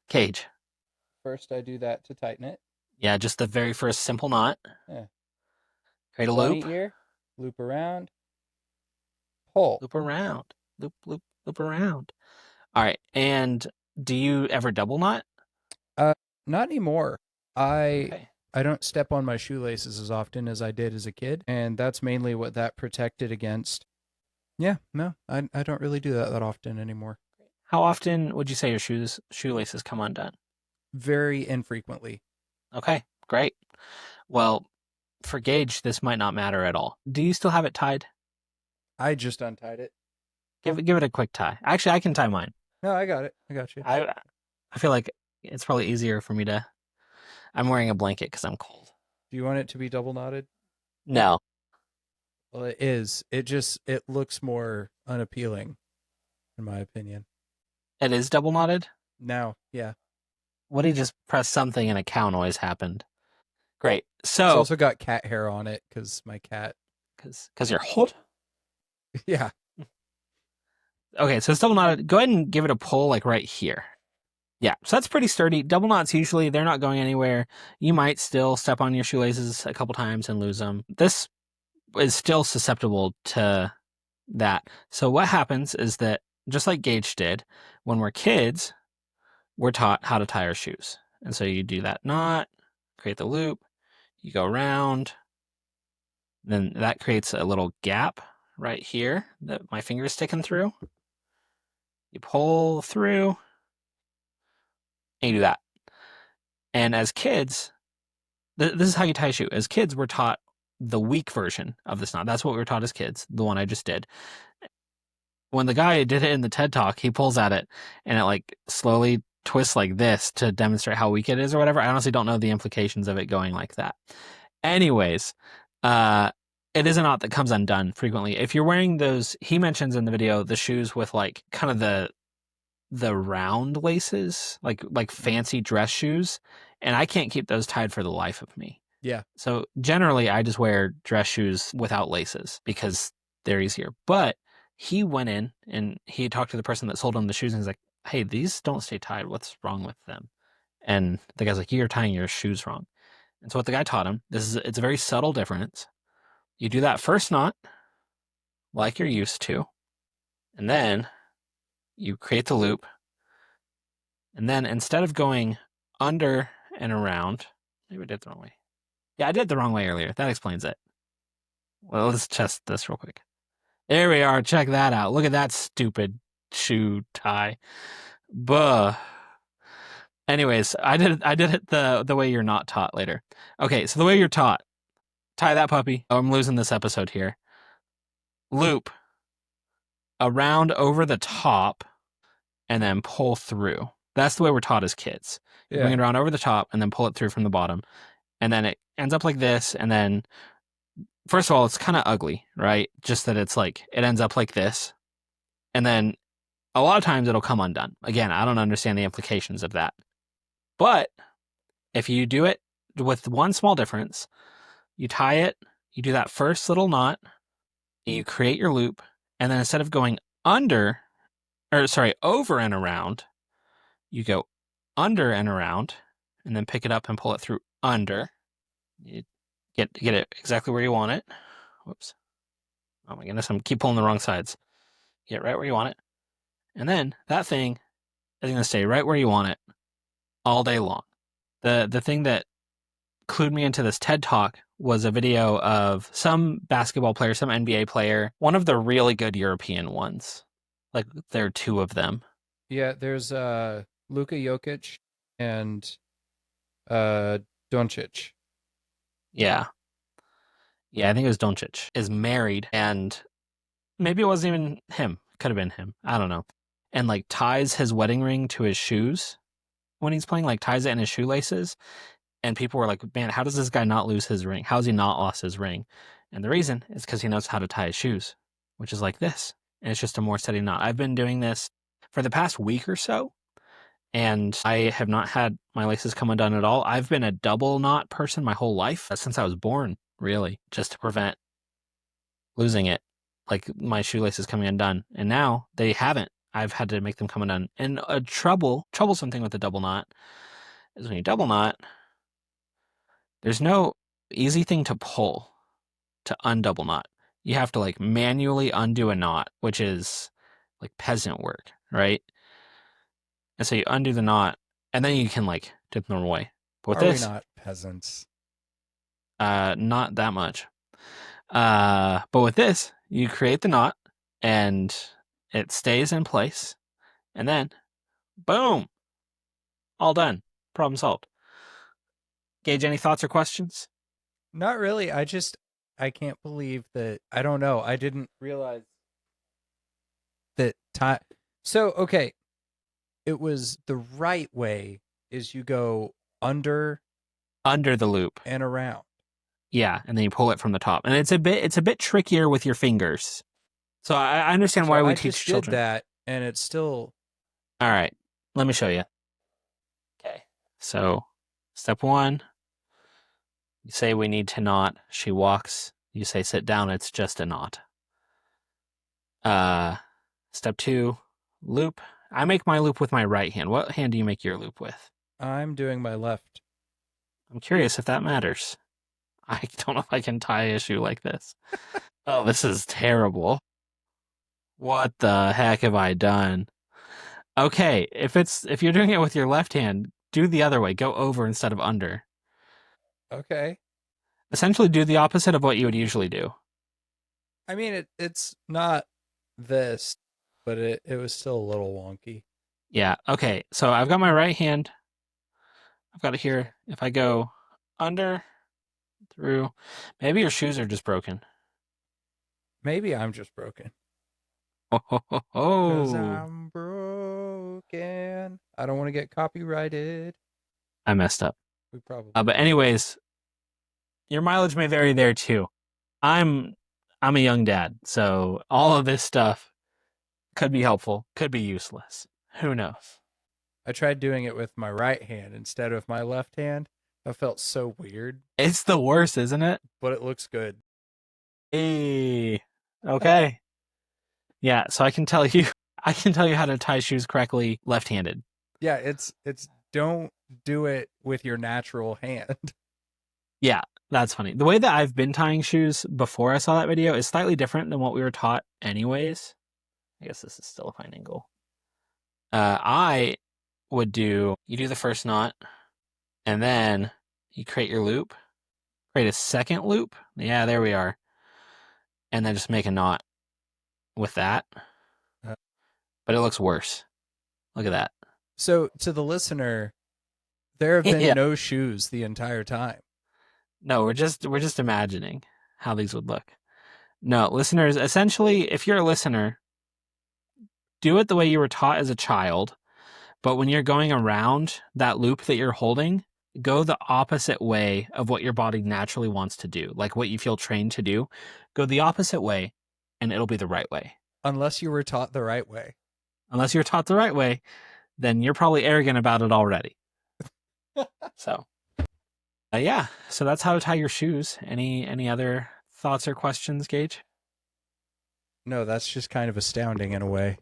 Gage. First, I do that to tighten it. Yeah, just the very first simple knot. Yeah. Create a Bunny loop. ear, loop around, pull. Loop around. Loop around. All right. And do you ever double knot? Not anymore. I Okay. I don't step on my shoelaces as often as I did as a kid, and that's mainly what that protected against. Yeah, no, I don't really do that often anymore. How often would you say your shoelaces come undone? Very infrequently. Okay, great. Well, for Gage, this might not matter at all. Do you still have it tied? I just untied it. Give it a quick tie. Actually, I can tie mine. No, I got it. I got you. I feel like it's probably easier for me to. I'm wearing a blanket because I'm cold. Do you want it to be double knotted? No. Well, it is. It looks more unappealing, in my opinion. It is double knotted? Now, yeah. What, he just pressed something and a cow noise happened. Great. It's So, also got cat hair on it because my cat. because you're hot. Yeah. Okay, so it's double knotted. Go ahead and give it a pull like right here. Yeah, so that's pretty sturdy. Double knots, usually they're not going anywhere. You might still step on your shoelaces a couple times and lose them. This is still susceptible to that. So what happens is that just like Gage did, when we're kids, we're taught how to tie our shoes. And so you do that knot, create the loop, you go around, then that creates a little gap right here that my finger is sticking through. You pull through, and you do that. And as kids, this is how you tie a shoe. As kids, we're taught the weak version of this knot. That's what we were taught as kids, the one I just did. When the guy did it in the TED Talk, he pulls at it and it like slowly twists like this to demonstrate how weak it is or whatever. I honestly don't know the implications of it going like that. Anyways, uh, it is a knot that comes undone frequently. If you're wearing those, he mentions in the video the shoes with like kind of the round laces, like fancy dress shoes, and I can't keep those tied for the life of me. Yeah. So generally, I just wear dress shoes without laces because they're easier. But he went in and he talked to the person that sold him the shoes, and he's like, "Hey, these don't stay tied. What's wrong with them?" And the guy's like, "You're tying your shoes wrong." And so what the guy taught him, it's a very subtle difference. You do that first knot like you're used to, and then you create the loop, and then instead of going under and around, maybe I did it the wrong way. Yeah, I did it the wrong way earlier. That explains it. Well, let's test this real quick. There we are. Check that out. Look at that stupid shoe tie. Buh. Anyways, I did it the way you're not taught later. Okay, so the way you're taught, tie that puppy. Oh, I'm losing this episode here. Loop around over the top and then pull through. That's the way we're taught as kids. You bring Yeah. it around over the top and then pull it through from the bottom. And then it ends up like this. And then, first of all, it's kind of ugly, right? Just that it's like, it ends up like this. And then a lot of times it'll come undone. Again, I don't understand the implications of that. But if you do it with one small difference, you tie it, you do that first little knot, you create your loop, and then instead of going over and around, you go under and around, and then pick it up and pull it through under. You get it exactly where you want it. Whoops. Oh my goodness, I'm keep pulling the wrong sides. Get right where you want it. And then that thing is going to stay right where you want it all day long. The thing that clued me into this TED Talk was a video of some basketball player, some NBA player, one of the really good European ones. Like there are two of them. Yeah, there's Luka Jokic and uh Doncic. Yeah. Yeah, I think it was Doncic. Is married and maybe it wasn't even him. Could have been him. I don't know. And like ties his wedding ring to his shoes when he's playing, like ties it in his shoelaces. And people were like, man, how does this guy not lose his ring? How has he not lost his ring? And the reason is because he knows how to tie his shoes, which is like this. And it's just a more steady knot. I've been doing this for the past week or so, and I have not had my laces come undone at all. I've been a double knot person my whole life since I was born, really, just to prevent losing it, like my shoelaces coming undone. And now they haven't. I've had to make them come undone. And a troublesome thing with the double knot is when you double knot, there's no easy thing to pull to undouble knot. You have to like manually undo a knot, which is like peasant work, right? And so you undo the knot, and then you can like do it the normal way. But with Are we this, not peasants? not that much. But with this, you create the knot, and it stays in place, and then, boom, all done. Problem solved. Gage, any thoughts or questions? Not really. I can't believe that. I don't know. I didn't realize that time. So, okay, it was the right way is you go under Under the loop. and around. Yeah, and then you pull it from the top. And it's a bit trickier with your fingers. So I understand So why we I teach just did children. that and it's still All right, let me show you. Okay. So step one, you say we need to knot. She walks. You say sit down. It's just a knot. Uh, step two, loop. I make my loop with my right hand. What hand do you make your loop with? I'm doing my left. I'm curious if that matters. I don't know if I can tie a shoe like this. Oh, this is terrible. What the heck have I done? Okay, if you're doing it with your left hand, do the other way. Go over instead of under. Okay. Essentially, do the opposite of what you would usually do. I mean, it's not this, but it was still a little wonky. Yeah. Okay. So I've got my right hand. I've got it here. If I go under, through, maybe your shoes are just broken. Maybe I'm just broken. Oh, ho, ho, 'Cause ho. I'm broken. I don't want to get copyrighted. I messed up. We probably But will. anyways, your mileage may vary there too. I'm I'm a young dad, so all of this stuff could be helpful, could be useless. Who knows? I tried doing it with my right hand instead of my left hand. That felt so weird, It's the worst, isn't it? but it looks good. Hey. Okay. Yeah, so I can tell you I can tell you how to tie shoes correctly left-handed. Yeah, it's don't do it with your natural hand. Yeah, that's funny. The way that I've been tying shoes before I saw that video is slightly different than what we were taught anyways. I guess this is still a fine angle. I would do you do the first knot and then you create your loop, create a second loop. Yeah, there we are. And then just make a knot with that. Uh, But it looks worse. Look at that. So to the listener, there have been Yeah. no shoes the entire time. No, we're just imagining how these would look. No, listeners, essentially, if you're a listener, do it the way you were taught as a child, but when you're going around that loop that you're holding, go the opposite way of what your body naturally wants to do, like what you feel trained to do. Go the opposite way, and it'll be the right way. Unless you were taught the right way. Unless you're taught the right way, then you're probably arrogant about it already. So, yeah, so that's how to tie your shoes. Any other thoughts or questions, Gage? No, that's just kind of astounding in a way.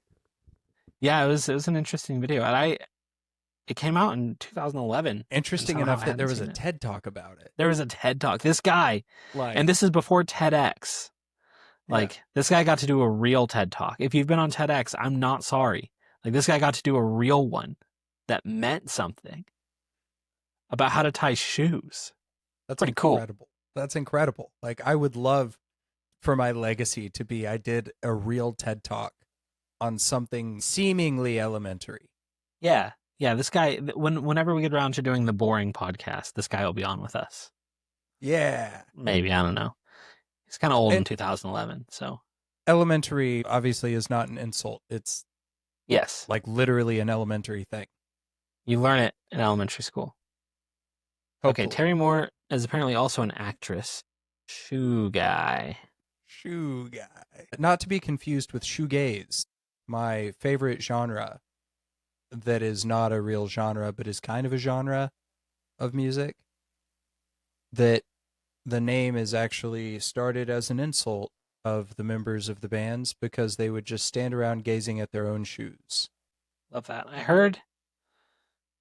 Yeah, it was an interesting video, and it came out in 2011. Interesting Somehow I enough that hadn't there was seen a it. TED talk about it. There was a TED talk. This guy, Like, and this is before TEDx. yeah. Like this guy got to do a real TED talk. If you've been on TEDx, I'm not sorry. Like this guy got to do a real one that meant something about how to tie shoes. That's Pretty cool. incredible. That's incredible. Like, I would love for my legacy to be I did a real TED talk on something seemingly elementary. Yeah. Yeah, this guy whenever we get around to doing the boring podcast, this guy will be on with us. Yeah. Maybe, I don't know. He's kind of old in And 2011, so elementary obviously is not an insult. It's yes. like literally an elementary thing. You learn it in elementary school. Okay, Hopefully. Terry Moore is apparently also an actress. Shoe guy. Shoe guy. Not to be confused with shoegaze, my favorite genre that is not a real genre but is kind of a genre of music. That the name is actually started as an insult of the members of the bands because they would just stand around gazing at their own shoes. Love that. I heard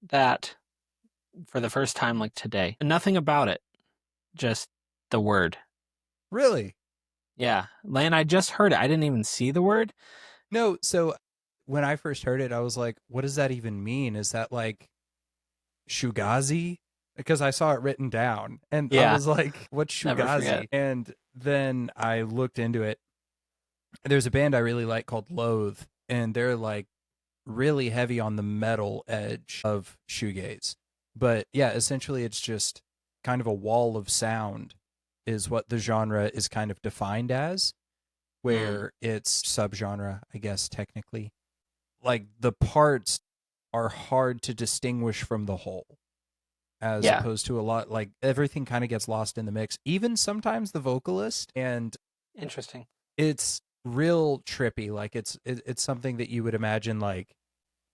that for the first time like today. Nothing about it. Just the word. Really? Yeah. Lan, I just heard it. I didn't even see the word. No, so when I first heard it, I was like, what does that even mean? Is that like Shugazi? Because I saw it written down and I Yeah. was like, what's Never Shugazi? forget. And then I looked into it. There's a band I really like called Loathe, and they're like really heavy on the metal edge of shoegaze. But yeah, essentially it's just kind of a wall of sound is what the genre is kind of defined as, where it's subgenre, I guess technically. Like the parts are hard to distinguish from the whole, as Yeah. opposed to a lot like everything kind of gets lost in the mix, even sometimes the vocalist, and Interesting. it's real trippy. Like it's something that you would imagine, like,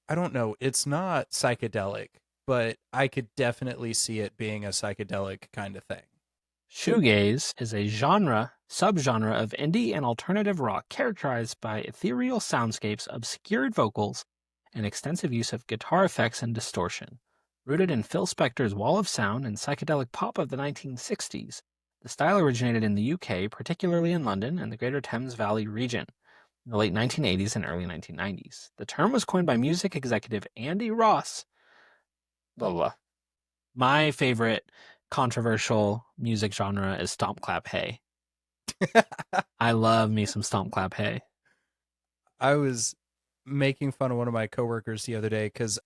I don't know, it's not psychedelic, but I could definitely see it being a psychedelic kind of thing. Shoegaze is a subgenre of indie and alternative rock characterized by ethereal soundscapes, obscured vocals, and extensive use of guitar effects and distortion. Rooted in Phil Spector's wall of sound and psychedelic pop of the 1960s, the style originated in the UK, particularly in London and the Greater Thames Valley region. in the late 1980s and early 1990s. The term was coined by music executive Andy Ross. Blah, blah, blah. My favorite controversial music genre is stomp clap hey. I love me some stomp clap hey. I was making fun of one of my coworkers the other day because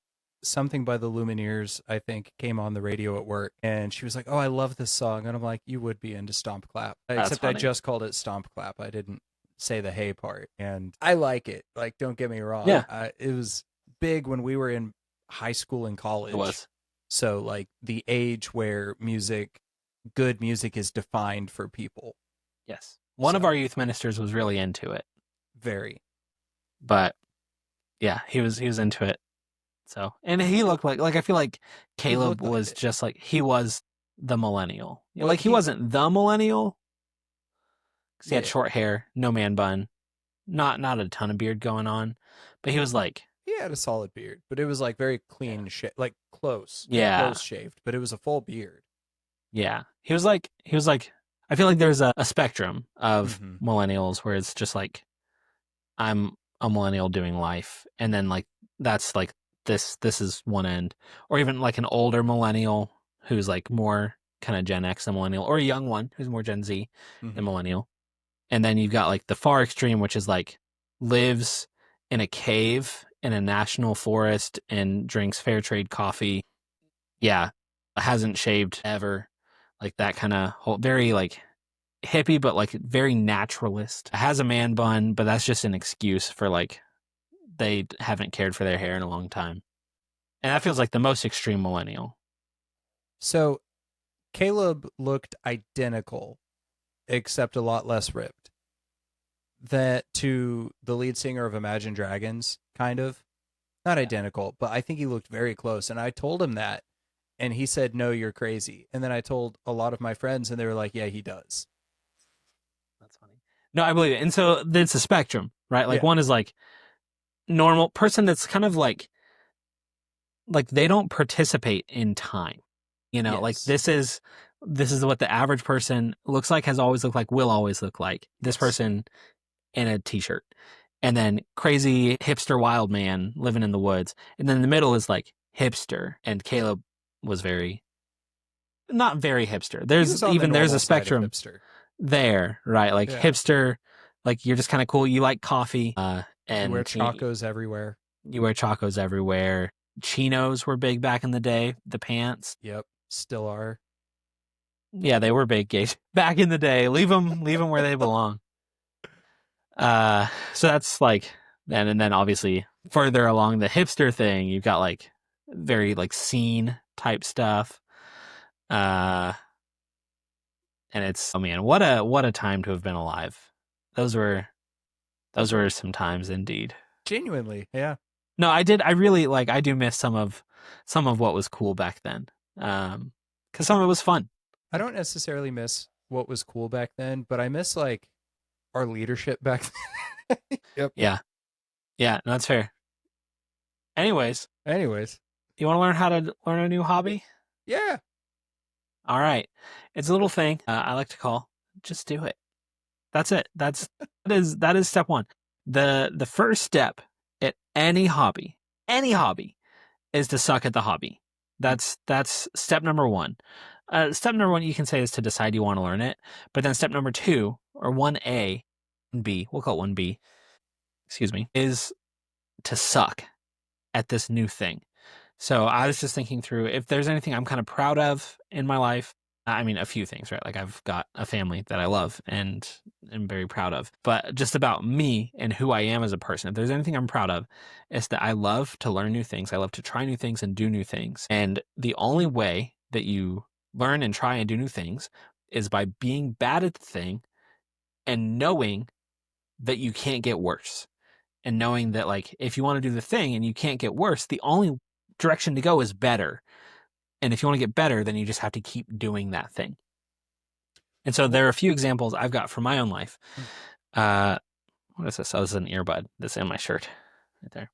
something by the Lumineers, I think, came on the radio at work, and she was like, "Oh, I love this song," and I'm like, "You would be into Stomp Clap," That's except I funny. just called it Stomp Clap. I didn't say the "hey" part, and I like it. Like, don't get me wrong, Yeah, it was big when we were in high school and it college. was. So, like, the age where good music is defined for people. Yes. One of So, our youth ministers was really into it, very. but yeah, he was into it. So, and he looked like I feel like He Caleb looked like was it. just like he was the millennial. Well, Like he wasn't the millennial because he had yeah, short hair, no man bun, not a ton of beard going on, but he was like, he had a solid beard, but it was like very yeah, clean, like close, yeah, close shaved, but it was a full beard. yeah. He was like. I feel like there's a spectrum of Hmm. millennials where it's just like I'm a millennial doing life, and then like that's like this is one end, or even like an older millennial who's like more kind of Gen X than millennial, or a young one who's more Gen Z than Hmm. millennial, and then you've got like the far extreme, which is like lives in a cave in a national forest and drinks fair trade coffee. Yeah, hasn't shaved ever, like that kind of whole very like hippie, but like very naturalist. Has a man bun, but that's just an excuse for like they haven't cared for their hair in a long time. And that feels like the most extreme millennial. So Caleb looked identical, except a lot less ripped. That to the lead singer of Imagine Dragons, kind of. Not Yeah, identical, but I think he looked very close. And I told him that, and he said, "No, you're crazy." And then I told a lot of my friends, and they were like, "Yeah, he does." that's funny. No, I believe it. And so it's a spectrum, right? Like Yeah. one is like normal person that's kind of like they don't participate in time. You know, like Yes. this is what the average person looks like, has always looked like, will always look like. This Yes. person in a t-shirt. And then crazy hipster wild man living in the woods. And then in the middle is like hipster. And Caleb was very not very hipster. He was on the There's a normal side of spectrum hipster. there, right? Like Yeah. hipster, like you're just kind of cool. You like coffee, You wear and chacos everywhere. you wear chacos everywhere. Chinos were big back in the day. The pants, Yep. Still are. yeah, they were big. Gage back in the day. Leave them where they belong. So that's like then, and then obviously further along the hipster thing, you've got like very like scene type stuff. Uh, and it's, oh man, what a time to have been alive. Those were those were some times indeed. Genuinely. Yeah. No, I really like I do miss some of what was cool back then. Because some of it was fun. I don't necessarily miss what was cool back then, but I miss like our leadership back then. Yep. Yeah, yeah, no, that's fair. Anyways, Anyways. you want to learn how to learn a new hobby? Yeah. All right, it's a little thing I like to call just do it. That's it. That is step one. The first step at any hobby, is to suck at the hobby. That's step number one. Step number one you can say is to decide you want to learn it, but then step number two or one A and B, we'll call it one B, excuse me, is to suck at this new thing. So I was just thinking through if there's anything I'm kind of proud of in my life. I mean, a few things, right? Like I've got a family that I love and am very proud of. But just about me and who I am as a person, if there's anything I'm proud of, it's that I love to learn new things. I love to try new things and do new things. And the only way that you learn and try and do new things is by being bad at the thing and knowing that you can't get worse, and knowing that like if you want to do the thing and you can't get worse, the only direction to go is better. And if you want to get better, then you just have to keep doing that thing. And so Well, there are a few examples I've got from my own life. Uh, what is this? Oh, this is an earbud that's in my shirt right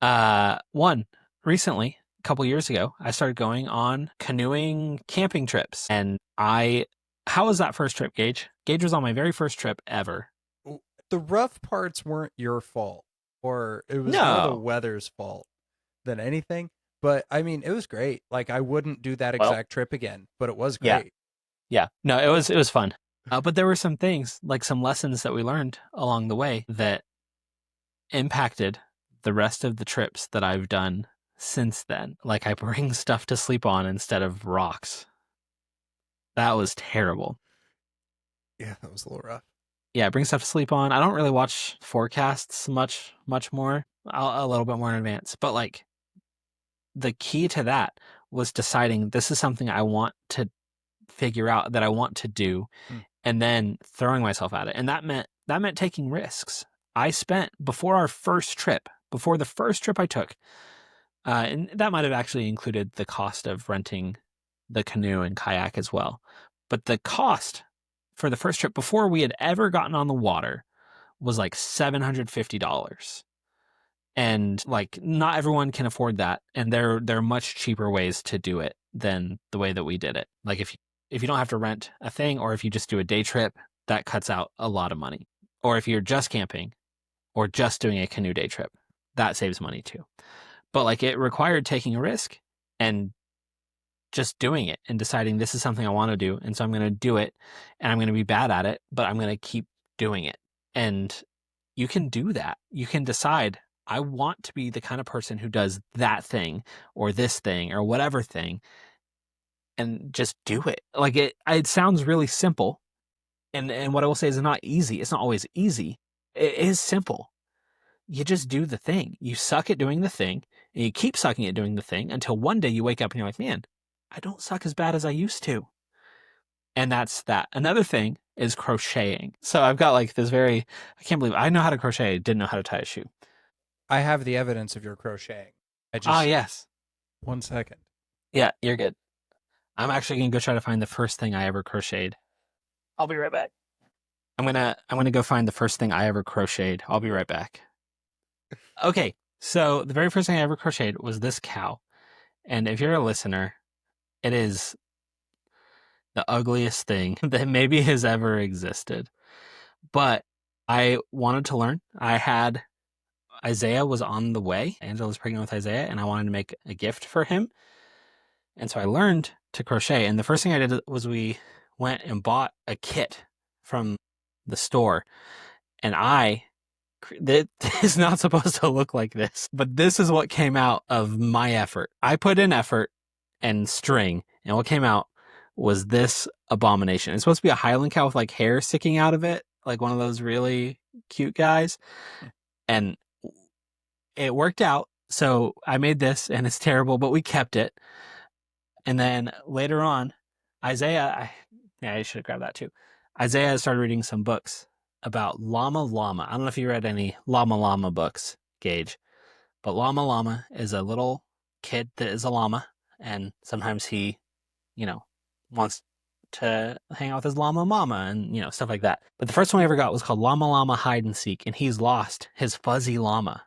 there. One, recently, a couple years ago, I started going on canoeing camping trips. And how was that first trip, Gage? Gage was on my very first trip ever. the rough parts weren't your fault, or it was more the No. weather's fault than anything. But I mean, it was great. Like I wouldn't do that Well, exact trip again, but it was yeah. great. Yeah. No, it was fun. But there were some things, like some lessons that we learned along the way that impacted the rest of the trips that I've done since then. Like I bring stuff to sleep on instead of rocks. That was terrible. Yeah, that was a little rough. Yeah, I bring stuff to sleep on. I don't really watch forecasts much more. A little bit more in advance. But like the key to that was deciding this is something I want to figure out that I want to do Hmm. and then throwing myself at it. And that meant taking risks. I spent before the first trip I took, and that might have actually included the cost of renting the canoe and kayak as well. But the cost for the first trip before we had ever gotten on the water was like $750. And like not everyone can afford that. And there are much cheaper ways to do it than the way that we did it. Like if you don't have to rent a thing or if you just do a day trip, that cuts out a lot of money. Or if you're just camping or just doing a canoe day trip, that saves money too. But like it required taking a risk and just doing it and deciding this is something I want to do. And so I'm going to do it and I'm going to be bad at it, but I'm going to keep doing it. And you can do that. You can decide, I want to be the kind of person who does that thing or this thing or whatever thing and just do it. Like it sounds really simple. And what I will say is it's not easy. It's not always easy. It is simple. You just do the thing. You suck at doing the thing and you keep sucking at doing the thing until one day you wake up and you're like, man, I don't suck as bad as I used to. And that's that. Another thing is crocheting. So I've got like I can't believe I know how to crochet. Didn't know how to tie a shoe. I have the evidence of your crocheting. I Ah, just yes. 1 second. Yeah, you're good. I'm actually going to go try to find the first thing I ever crocheted. I'll be right back. I'm gonna go find the first thing I ever crocheted. I'll be right back. Okay, so the very first thing I ever crocheted was this cow. And if you're a listener, it is the ugliest thing that maybe has ever existed. But I wanted to learn. I had Isaiah was on the way. Angela was pregnant with Isaiah, and I wanted to make a gift for him. And so I learned to crochet. And the first thing I did was we went and bought a kit from the store. And that is not supposed to look like this, but this is what came out of my effort. I put in effort and string, and what came out was this abomination. It's supposed to be a Highland cow with like hair sticking out of it, like one of those really cute guys. And it worked out. So I made this, and it's terrible, but we kept it. And then later on, yeah, I should have grabbed that too. Isaiah started reading some books about Llama Llama. I don't know if you read any Llama Llama books, Gage, but Llama Llama is a little kid that is a llama, and sometimes he, you know, wants to hang out with his llama mama and, stuff like that. But the first one I ever got was called Llama Llama Hide and Seek, and he's lost his fuzzy llama.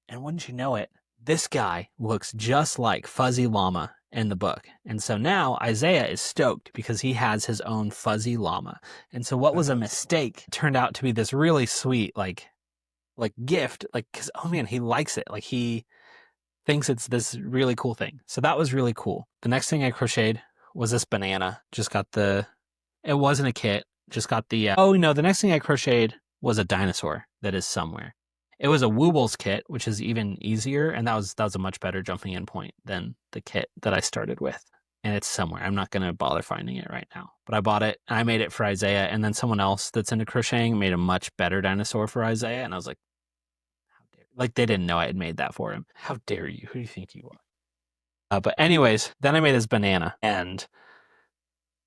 And wouldn't you know it, this guy looks just like Fuzzy Llama in the book. And so now Isaiah is stoked because he has his own fuzzy llama. And so what was a mistake turned out to be this really sweet, like gift, like, cause oh man, he likes it. Like he thinks it's this really cool thing. So that was really cool. The next thing I crocheted was this banana. It wasn't a kit. Just got oh no, the next thing I crocheted was a dinosaur that is somewhere. It was a Woobles kit, which is even easier, and that was a much better jumping in point than the kit that I started with. And it's somewhere. I'm not gonna bother finding it right now. But I bought it and I made it for Isaiah, and then someone else that's into crocheting made a much better dinosaur for Isaiah, and I was like, how dare you? Like they didn't know I had made that for him. How dare you? Who do you think you are? But anyways, then I made his banana, and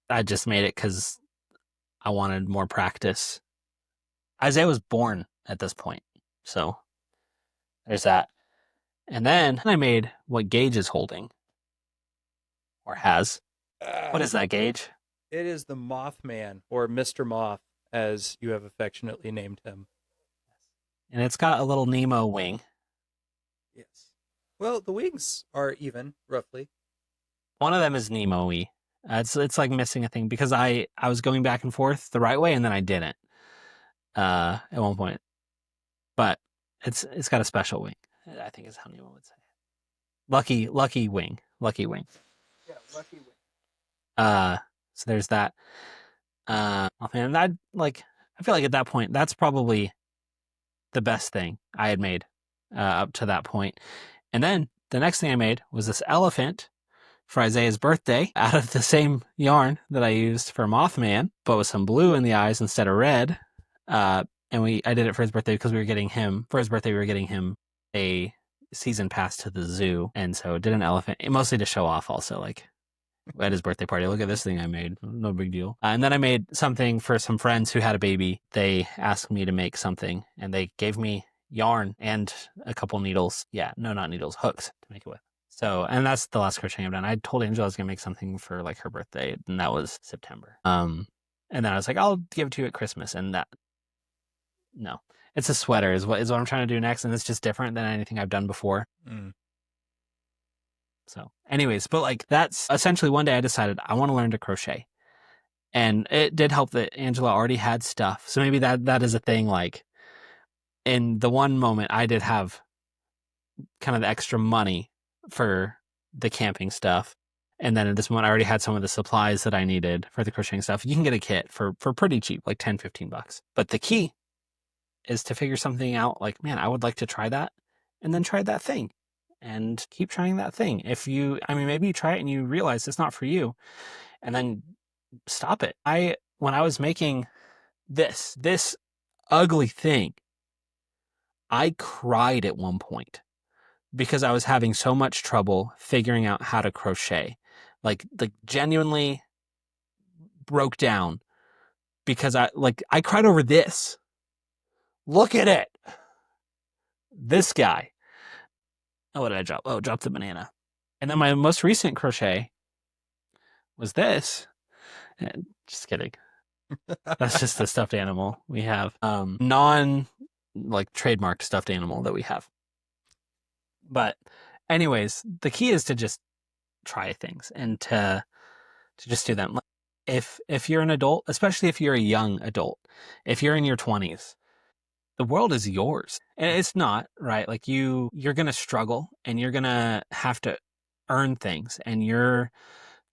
I just made it because I wanted more practice. Isaiah was born at this point, so there's that. And then I made what Gage is holding, or has. What is that, Gage? It is the Mothman, or Mr. Moth, as you have affectionately named him. And it's got a little Nemo wing. Yes. Well, the wings are even, roughly. One of them is Nemo-y. It's like missing a thing because I was going back and forth the right way and then I didn't. at one point, but it's got a special wing. I think is how anyone would say it. Lucky wing, lucky wing. Yeah, lucky wing. Uh, so there's that. Oh man, that like I feel like at that point that's probably the best thing I had made up to that point. And then the next thing I made was this elephant for Isaiah's birthday out of the same yarn that I used for Mothman, but with some blue in the eyes instead of red. And I did it for his birthday because we were getting him a season pass to the zoo. And so did an elephant, mostly to show off also, like at his birthday party. Look at this thing I made. No big deal. And then I made something for some friends who had a baby. They asked me to make something and they gave me yarn and a couple needles. Yeah, no, not needles, hooks to make it with. So, and that's the last crocheting I've done. I told Angela I was gonna make something for like her birthday, and that was September. And then I was like, I'll give it to you at Christmas, and that no, it's a sweater is what I'm trying to do next, and it's just different than anything I've done before. Mm. So, anyways, but like that's essentially one day I decided I want to learn to crochet, and it did help that Angela already had stuff, so maybe that is a thing. Like in the one moment I did have kind of the extra money for the camping stuff. And then at this moment, I already had some of the supplies that I needed for the crocheting stuff. You can get a kit for pretty cheap, like 10, $15. But the key is to figure something out like, man, I would like to try that. And then try that thing and keep trying that thing. Maybe you try it and you realize it's not for you and then stop it. When I was making this ugly thing, I cried at one point because I was having so much trouble figuring out how to crochet. Like genuinely broke down because I cried over this. Look at it. This guy. Oh, what did I drop? Oh, dropped the banana. And then my most recent crochet was this. Just kidding. That's just the stuffed animal we have. Non like trademarked stuffed animal that we have. But anyways, the key is to just try things and to just do them. If you're an adult, especially if you're a young adult, if you're in your 20s, the world is yours. And it's not, right? Like you're going to struggle and you're going to have to earn things and you're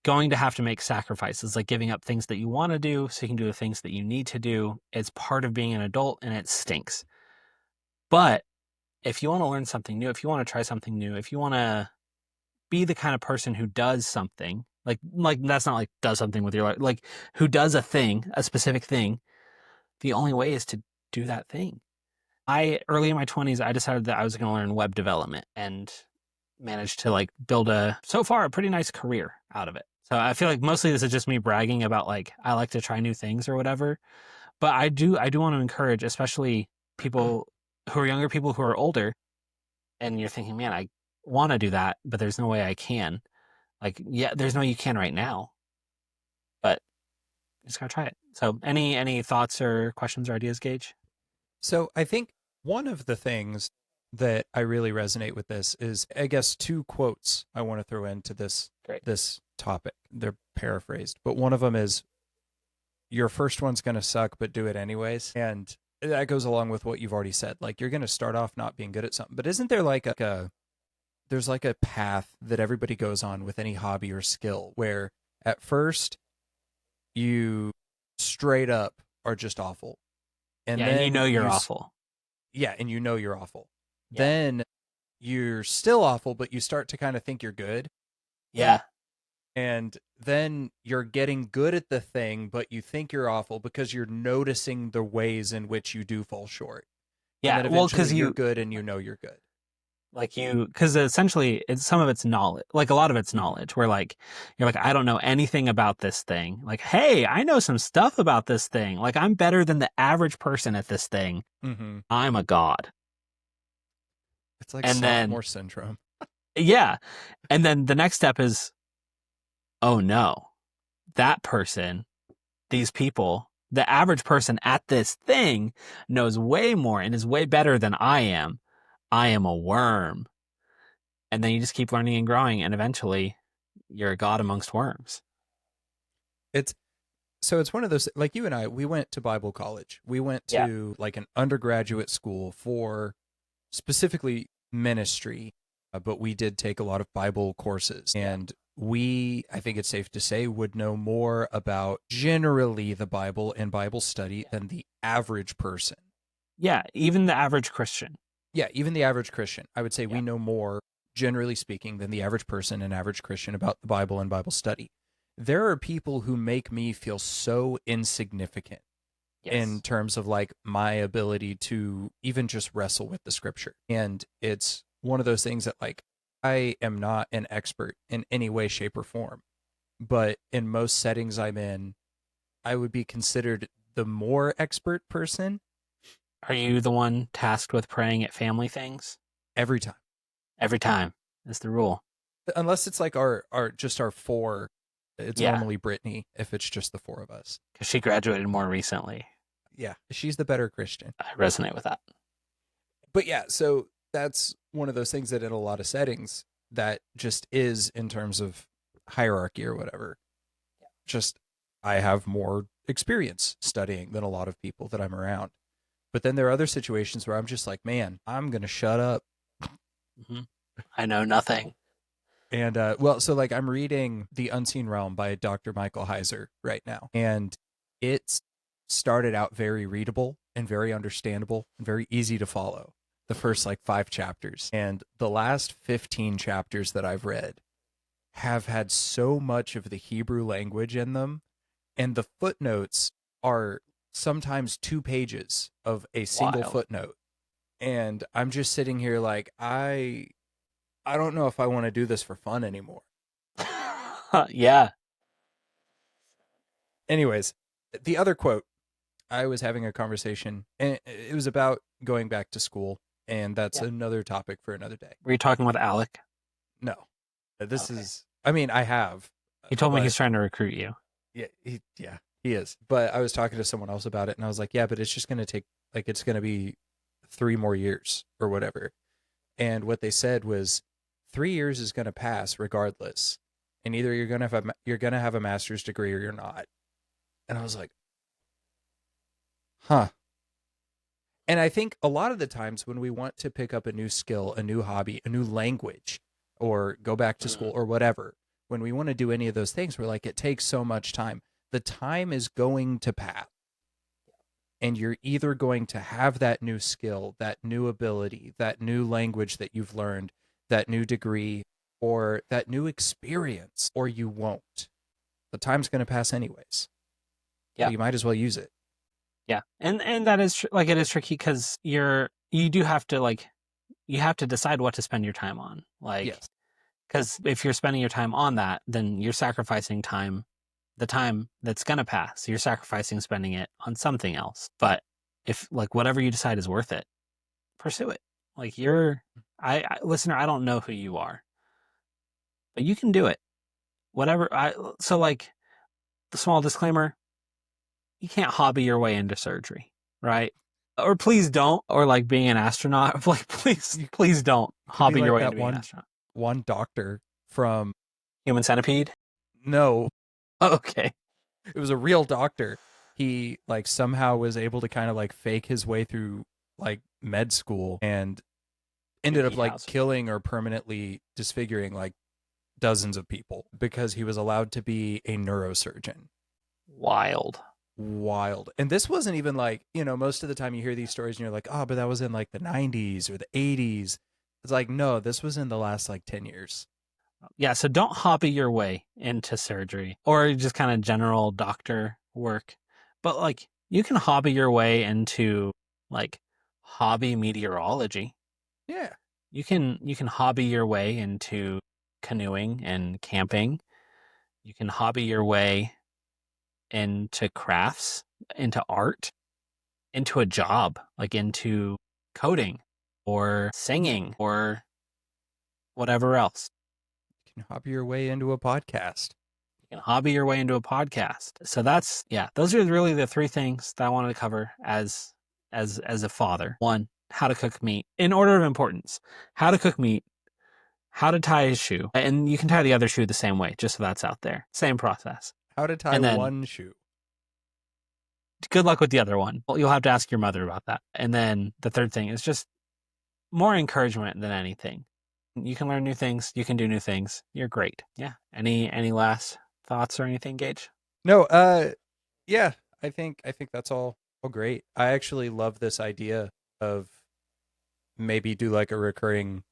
going to have to make sacrifices like giving up things that you want to do so you can do the things that you need to do. It's part of being an adult and it stinks. But if you want to learn something new, if you want to try something new, if you want to be the kind of person who does something, like that's not like does something with your life, like who does a thing, a specific thing, the only way is to do that thing. Early in my 20s, I decided that I was going to learn web development and managed to like build so far a pretty nice career out of it. So I feel like mostly this is just me bragging about like I like to try new things or whatever. But I do want to encourage, especially people who are younger, people who are older, and you're thinking, man, I want to do that, but there's no way I can. Like, yeah, there's no way you can right now, but you just gotta try it. So, any thoughts or questions or ideas, Gage? So I think one of the things that I really resonate with this is, I guess, two quotes I want to throw into Great. this topic. They're paraphrased, but one of them is, "Your first one's going to suck, but do it anyways." And that goes along with what you've already said. Like you're going to start off not being good at something, but isn't there like there's like a path that everybody goes on with any hobby or skill where at first you straight up are just awful. And Yeah, and you then know you're awful. yeah, and you know you're awful. Yeah. Then you're still awful, but you start to kind of think you're good. Yeah. And then you're getting good at the thing, but you think you're awful because you're noticing the ways in which you do fall short. And Yeah. then Well, eventually because you're you good and you know you're good. because essentially it's some of it's knowledge, like a lot of it's Mhm. knowledge. Where like you're like, I don't know anything about this thing. Like, hey, I know some stuff about this thing. Like, I'm better than the average person at this thing. Mhm. I'm a god. It's like And then sophomore syndrome. yeah, and then the next step is, oh no, that person, these people, the average person at this thing knows way more and is way better than I am. I am a worm. And then you just keep learning and growing, and eventually you're a god amongst worms. It's So it's one of those, like you and I, we went to Bible college. We went Yeah. to like an undergraduate school for specifically ministry, but we did take a lot of Bible courses. Yeah. And we, I think it's safe to say, would know more about generally the Bible and Bible study than the average person. Yeah, even the average Christian. Yeah, even the average Christian. I would say Yeah. we know more, generally speaking, than the average person and average Christian about the Bible and Bible study. There are people who make me feel so insignificant in Yes. terms of like my ability to even just wrestle with the scripture. And it's one of those things that like I am not an expert in any way, shape, or form. But in most settings I'm in, I would be considered the more expert person Are you the one tasked with praying at family things? every time. Every time is the rule. Unless it's like our just our four. It's Yeah, normally Brittany if it's just the four of us. because she graduated more recently. Yeah, she's the better Christian. I resonate with that. But yeah, so that's one of those things that in a lot of settings that just is in terms of hierarchy or whatever. Just I have more experience studying than a lot of people that I'm around. But then there are other situations where I'm just like, man, I'm going to shut up. Hmm. I know nothing. And well, so like I'm reading The Unseen Realm by Dr. Michael Heiser right now. And it's started out very readable and very understandable and very easy to follow. The first like 5 chapters. And the last 15 chapters that I've read have had so much of the Hebrew language in them. And the footnotes are sometimes 2 pages of a single Wild. footnote. And I'm just sitting here like, I don't know if I want to do this for fun anymore. Yeah. Anyways, the other quote, I was having a conversation and it was about going back to school, and that's Yeah. another topic for another day. Were you talking with Alec? No, this Okay. is, I mean, I have, He told me but he's trying to recruit you. yeah, he is. But I was talking to someone else about it, and I was like, yeah, but it's just going to take, like, it's going to be 3 more years or whatever. And what they said was 3 years is going to pass regardless. And either you're going to have a master's degree or you're not. And I was like, huh. And I think a lot of the times when we want to pick up a new skill, a new hobby, a new language, or go back to school Mhm. or whatever, when we want to do any of those things, we're like, it takes so much time. The time is going to pass. And you're either going to have that new skill, that new ability, that new language that you've learned, that new degree, or that new experience, or you won't. The time's going to pass anyways. So Yeah. you might as well use it. Yeah. And that is like, it is tricky because you do have to like, you have to decide what to spend your time on. Like, Yes. because if you're spending your time on that, then you're sacrificing time, the time that's going to pass. You're sacrificing spending it on something else. But if like whatever you decide is worth it, pursue it. Like listener, I don't know who you are, but you can do it. So like the small disclaimer, you can't hobby your way into surgery, right? Or please don't, or like being an astronaut. Like please don't You could be hobby your like way that into being an astronaut. one doctor from, Human centipede. no, Okay. it was a real doctor. He like somehow was able to kind of like fake his way through like med school and ended up Doogie like Howser. killing or permanently disfiguring like dozens of people because he was allowed to be a neurosurgeon. Wild. Wild. And this wasn't even like, most of the time you hear these stories and you're like, oh, but that was in like the 90s or the 80s. It's like, no, this was in the last like 10 years. Yeah, so don't hobby your way into surgery or just kind of general doctor work. But like you can hobby your way into like hobby meteorology. Yeah. You can hobby your way into canoeing and camping. You can hobby your way into crafts, into art, into a job, like into coding or singing or whatever else. You can hobby your way into a podcast. You can hobby your way into a podcast. So those are really the three things that I wanted to cover as a father. One, how to cook meat in order of importance. How to cook meat, how to tie his shoe, and you can tie the other shoe the same way, just so that's out there. Same process. How to tie And then one shoe. good luck with the other one. Well, you'll have to ask your mother about that. And then the third thing is just more encouragement than anything. You can learn new things. You can do new things. You're great. Yeah. Any last thoughts or anything, Gage? No, yeah, I think that's all great. I actually love this idea of maybe do like a recurring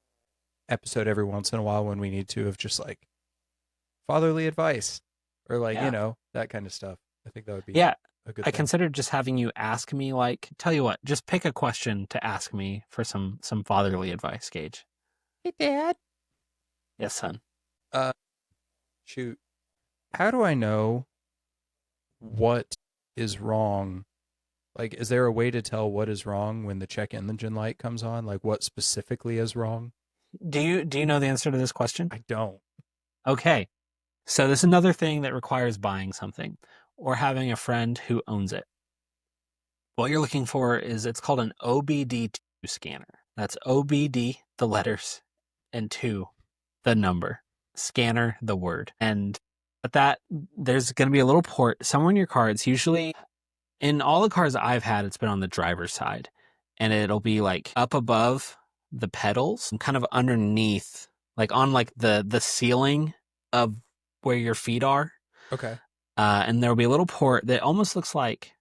episode every once in a while when we need to of just like fatherly advice or like, Yeah. that kind of stuff. I think that would be Yeah. a good I thing. considered just having you ask me, like, tell you what, just pick a question to ask me for some fatherly advice, Gage. Hey, Dad. Yes, son. Uh, shoot. How do I know what is wrong? Like, is there a way to tell what is wrong when the check engine light comes on? Like, what specifically is wrong? Do you know the answer to this question? I don't. Okay. So this is another thing that requires buying something or having a friend who owns it. What you're looking for is it's called an OBD2 scanner. That's OBD, the letters, and 2, the number. Scanner, the word. And at that, there's going to be a little port somewhere in your car. It's usually in all the cars I've had, it's been on the driver's side. And it'll be like up above the pedals, and kind of underneath, like on like the ceiling of where your feet are. Okay. And there'll be a little port that almost looks like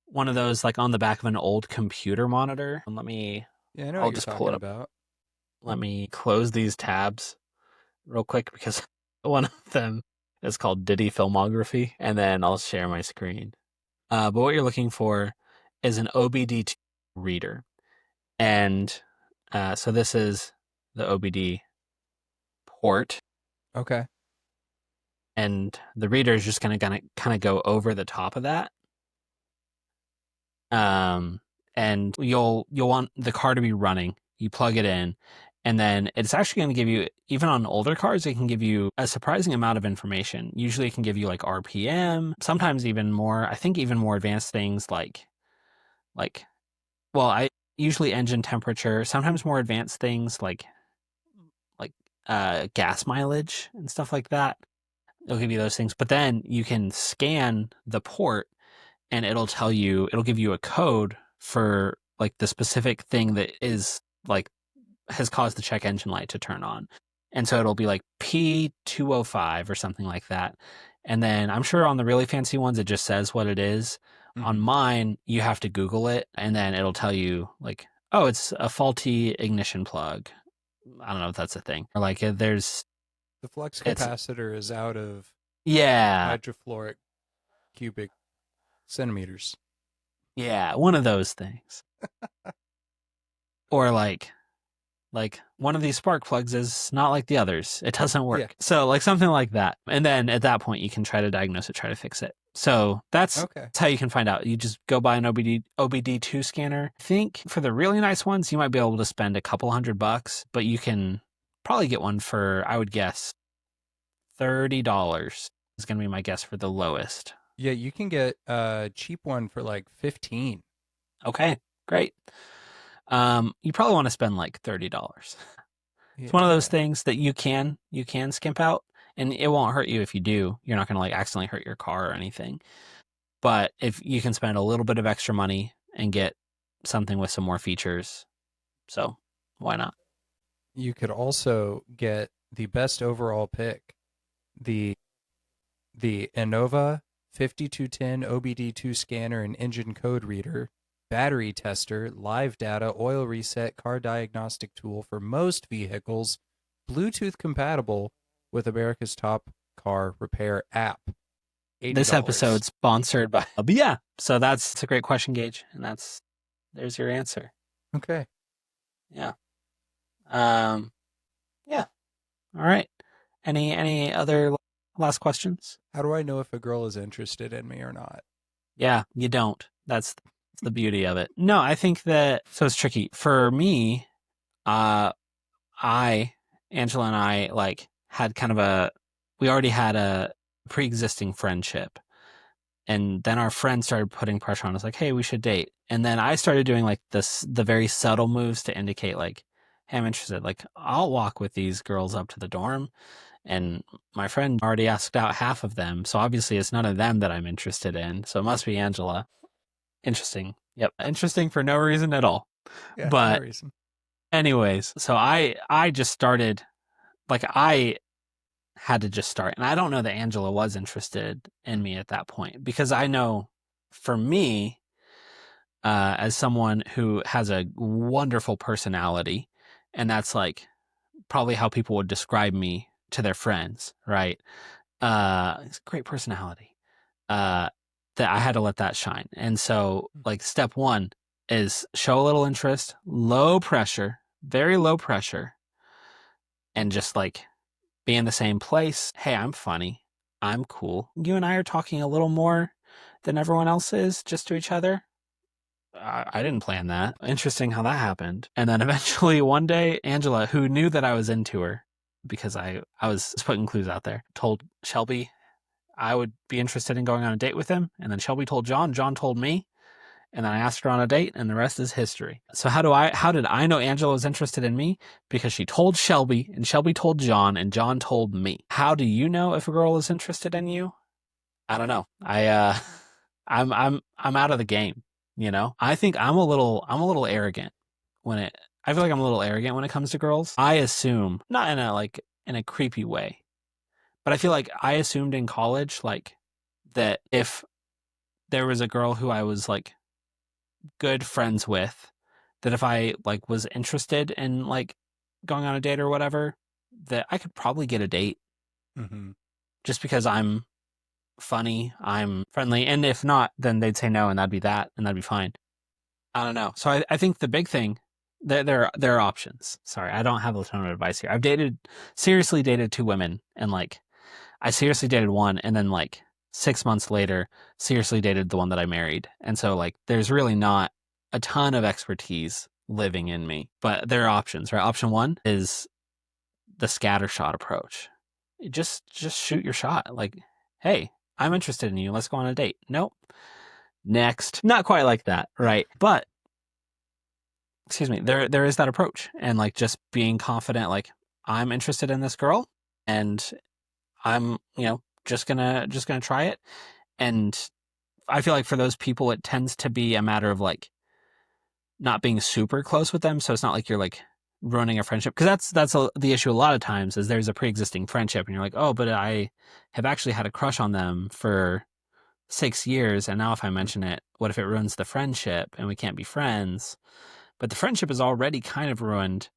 one of those like on the back of an old computer monitor. And Yeah, I know what I'll you're just pull talking it up. about. Let me close these tabs real quick because one of them is called Diddy Filmography, and then I'll share my screen. But what you're looking for is an OBD2 reader. And so this is the OBD port, Okay. and the reader is just going to kind of go over the top of that. And you'll want the car to be running. You plug it in, and then it's actually going to give you, even on older cars, it can give you a surprising amount of information. Usually, it can give you like RPM, sometimes even more. I think even more advanced things like well, I usually engine temperature. Sometimes more advanced things like gas mileage and stuff like that. It'll give you those things, but then you can scan the port and it'll give you a code for like the specific thing that is like has caused the check engine light to turn on. And so it'll be like P205 or something like that. And then I'm sure on the really fancy ones, it just says what it is. On Mm-hmm. mine, you have to Google it and then it'll tell you like, oh, it's a faulty ignition plug. I don't know if that's a thing. Or like The flux it's, capacitor is out of yeah, hydrofluoric cubic centimeters. yeah, one of those things. Or like one of these spark plugs is not like the others. It doesn't Yeah. work. So like something like that. And then at that point you can try to diagnose it, try to fix it. So that's Okay. how you can find out. You just go buy an OBD2 scanner. I think for the really nice ones, you might be able to spend a couple $100, but you can probably get one for, I would guess, $30 is going to be my guess for the lowest. Yeah, you can get a cheap one for like 15. Okay, great. You probably want to spend like $30. It's one of those Yeah. things that you can skimp out, and it won't hurt you if you do. You're not going to like accidentally hurt your car or anything. But if you can spend a little bit of extra money and get something with some more features, so why not? You could also get the best overall pick, the Innova 5210 OBD2 scanner and engine code reader, battery tester, live data, oil reset, car diagnostic tool for most vehicles, Bluetooth compatible with America's top car repair app. This $80. episode's sponsored by. But yeah, so that's a great question, Gage, and there's your answer. Okay. Yeah. Yeah. All right. Any other last questions? How do I know if a girl is interested in me or not? Yeah, you don't. That's the beauty of it. No, I think that so it's tricky. For me, uh I Angela and I like had kind of we already had a pre-existing friendship. And then our friend started putting pressure on us like, "Hey, we should date." And then I started doing like the very subtle moves to indicate like, "Hey, I'm interested. Like, I'll walk with these girls up to the dorm." And my friend already asked out half of them. So obviously it's none of them that I'm interested in. So it must be Angela. Interesting. Yep. Interesting for no reason at all. Yeah, no But reason. anyways, so I just started, like, I had to just start. And I don't know that Angela was interested in me at that point, because I know for me, as someone who has a wonderful personality, and that's like probably how people would describe me to their friends, right? It's a great personality. Uh, that I had to let that shine. And so, like, step one is show a little interest, low pressure, very low pressure, and just like be in the same place. Hey, I'm funny. I'm cool. You and I are talking a little more than everyone else is, just to each other. I didn't plan that. Interesting how that happened. And then eventually one day, Angela, who knew that I was into her because I was putting clues out there, told Shelby I would be interested in going on a date with him. And then Shelby told John. John told me. And then I asked her on a date, and the rest is history. So how did I know Angela was interested in me? Because she told Shelby, and Shelby told John, and John told me. How do you know if a girl is interested in you? I don't know. I'm out of the game, you know? I think I'm a little arrogant when it I feel like I'm a little arrogant when it comes to girls. I assume, not in a like in a creepy way, but I feel like I assumed in college like that if there was a girl who I was like good friends with, that if I like was interested in like going on a date or whatever, that I could probably get a date Mm-hmm. just because I'm funny, I'm friendly, and if not, then they'd say no, and that'd be that, and that'd be fine. I don't know. So I think the big thing, there are options. Sorry, I don't have a ton of advice here. I've seriously dated two women, and like I seriously dated one, and then like 6 months later, seriously dated the one that I married. And so like there's really not a ton of expertise living in me, but there are options, right? Option one is the scattershot approach. Just shoot your shot. Like, hey, I'm interested in you. Let's go on a date. Nope. Next. Not quite like that, right? But excuse me, there is that approach, and like just being confident, like I'm interested in this girl, and I'm just gonna try it. And I feel like for those people, it tends to be a matter of like not being super close with them, so it's not like you're like ruining a friendship, because the issue a lot of times is there's a pre-existing friendship, and you're like, oh, but I have actually had a crush on them for 6 years, and now if I mention it, what if it ruins the friendship and we can't be friends? But the friendship is already kind of ruined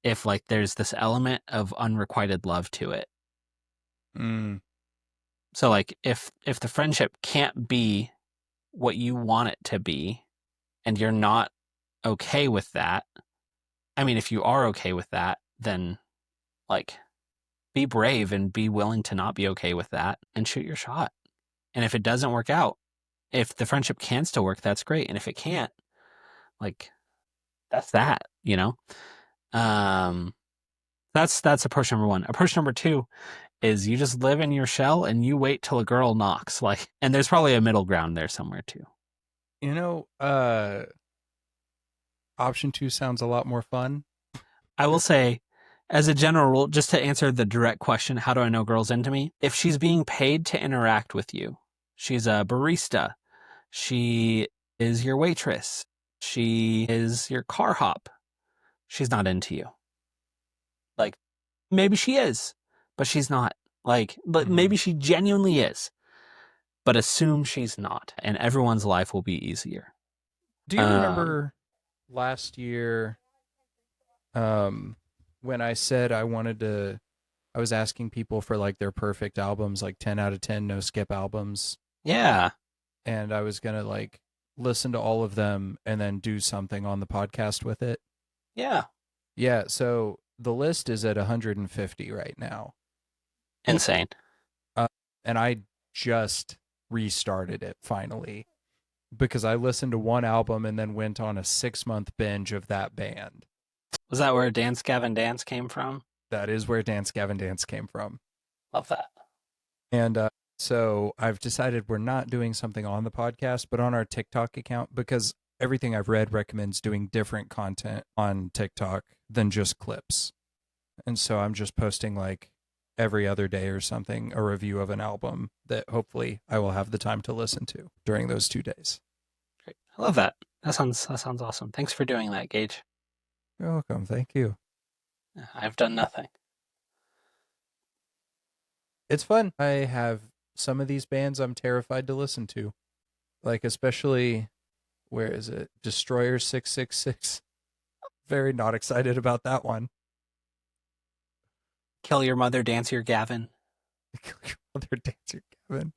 if like there's this element of unrequited love to it. Mm. So like if the friendship can't be what you want it to be, and you're not okay with that, I mean, if you are okay with that, then like be brave and be willing to not be okay with that and shoot your shot. And if it doesn't work out, if the friendship can still work, that's great. And if it can't, like that's that, you know? Um that's approach number one. Approach number two is you just live in your shell and you wait till a girl knocks. Like, and there's probably a middle ground there somewhere too. You know, option two sounds a lot more fun. I will say, as a general rule, just to answer the direct question, how do I know girls into me? If she's being paid to interact with you, she's a barista, she is your waitress, she is your car hop, she's not into you. Like, maybe she is, but she's not. Like, but Mm-hmm. maybe she genuinely is, but assume she's not, and everyone's life will be easier. Do you Um, remember last year, um, when I said I was asking people for like their perfect albums, like 10 out of 10 no skip albums, yeah, and I was gonna like listen to all of them and then do something on the podcast with it. yeah, Yeah, so the list is at 150 right now. insane. Uh, and I just restarted it finally because I listened to one album and then went on a 6 month binge of that band. Was that where Dance Gavin Dance came from? That is where Dance Gavin Dance came from. Love that. And so I've decided we're not doing something on the podcast, but on our TikTok account, because everything I've read recommends doing different content on TikTok than just clips. And so I'm just posting like every other day or something a review of an album that hopefully I will have the time to listen to during those 2 days. I love that. That sounds awesome. Thanks for doing that, Gage. You're welcome. Thank you. I've done nothing. It's fun. I have some of these bands I'm terrified to listen to. Like especially where is it? Destroyer 666. Very not excited about that one. Kill Your Mother, Dance Your Gavin. Other dancer Kevin.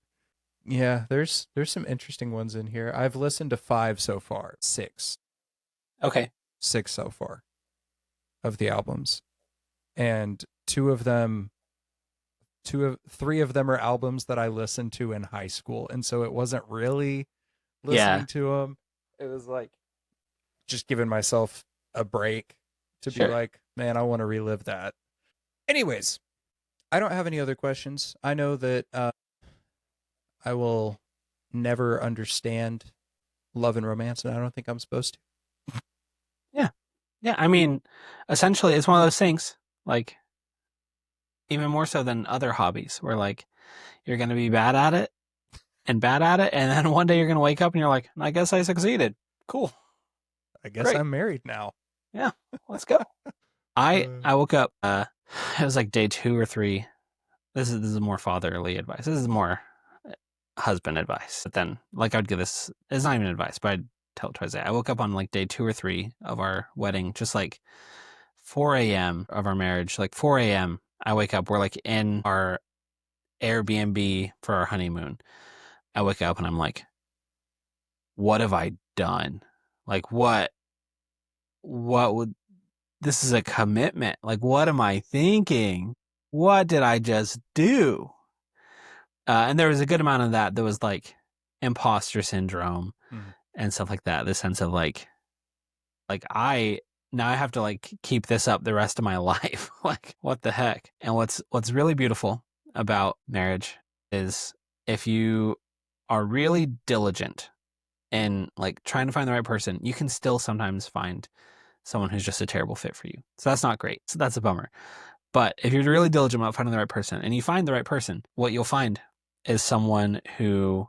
Yeah, there's some interesting ones in here. I've listened to 5 so far. 6. Okay. 6 so far of the albums. And 3 of them are albums that I listened to in high school, and so it wasn't really Yeah, listening to them. It was like just giving myself a break to be sure. like, man, I want to relive that. Anyways, I don't have any other questions. I know that I will never understand love and romance, and I don't think I'm supposed to. Yeah. Yeah. I mean, essentially, it's one of those things, like, even more so than other hobbies, where, like, you're going to be bad at it and bad at it. And then one day you're going to wake up and you're like, I guess I succeeded. Cool. I guess Great. I'm married now. Yeah. Let's go. I, Uh, I woke up, it was like day 2 or 3. This is more fatherly advice. This is more husband advice. But then, like, I would give this, it's not even advice, but I'd tell it twice a day. I woke up on like day 2 or 3 of our wedding, just like 4 a.m. of our marriage, like 4 a.m. I wake up, we're like in our Airbnb for our honeymoon. I wake up and I'm like, what have I done? Like, what would, this is a commitment. Like, what am I thinking? What did I just do? And there was a good amount of that was like imposter syndrome mm, and stuff like that. The sense of like I now I have to like keep this up the rest of my life. Like, what the heck? And what's really beautiful about marriage is if you are really diligent in like trying to find the right person, you can still sometimes find someone who's just a terrible fit for you. So that's not great. So that's a bummer. But if you're really diligent about finding the right person and you find the right person, what you'll find is someone who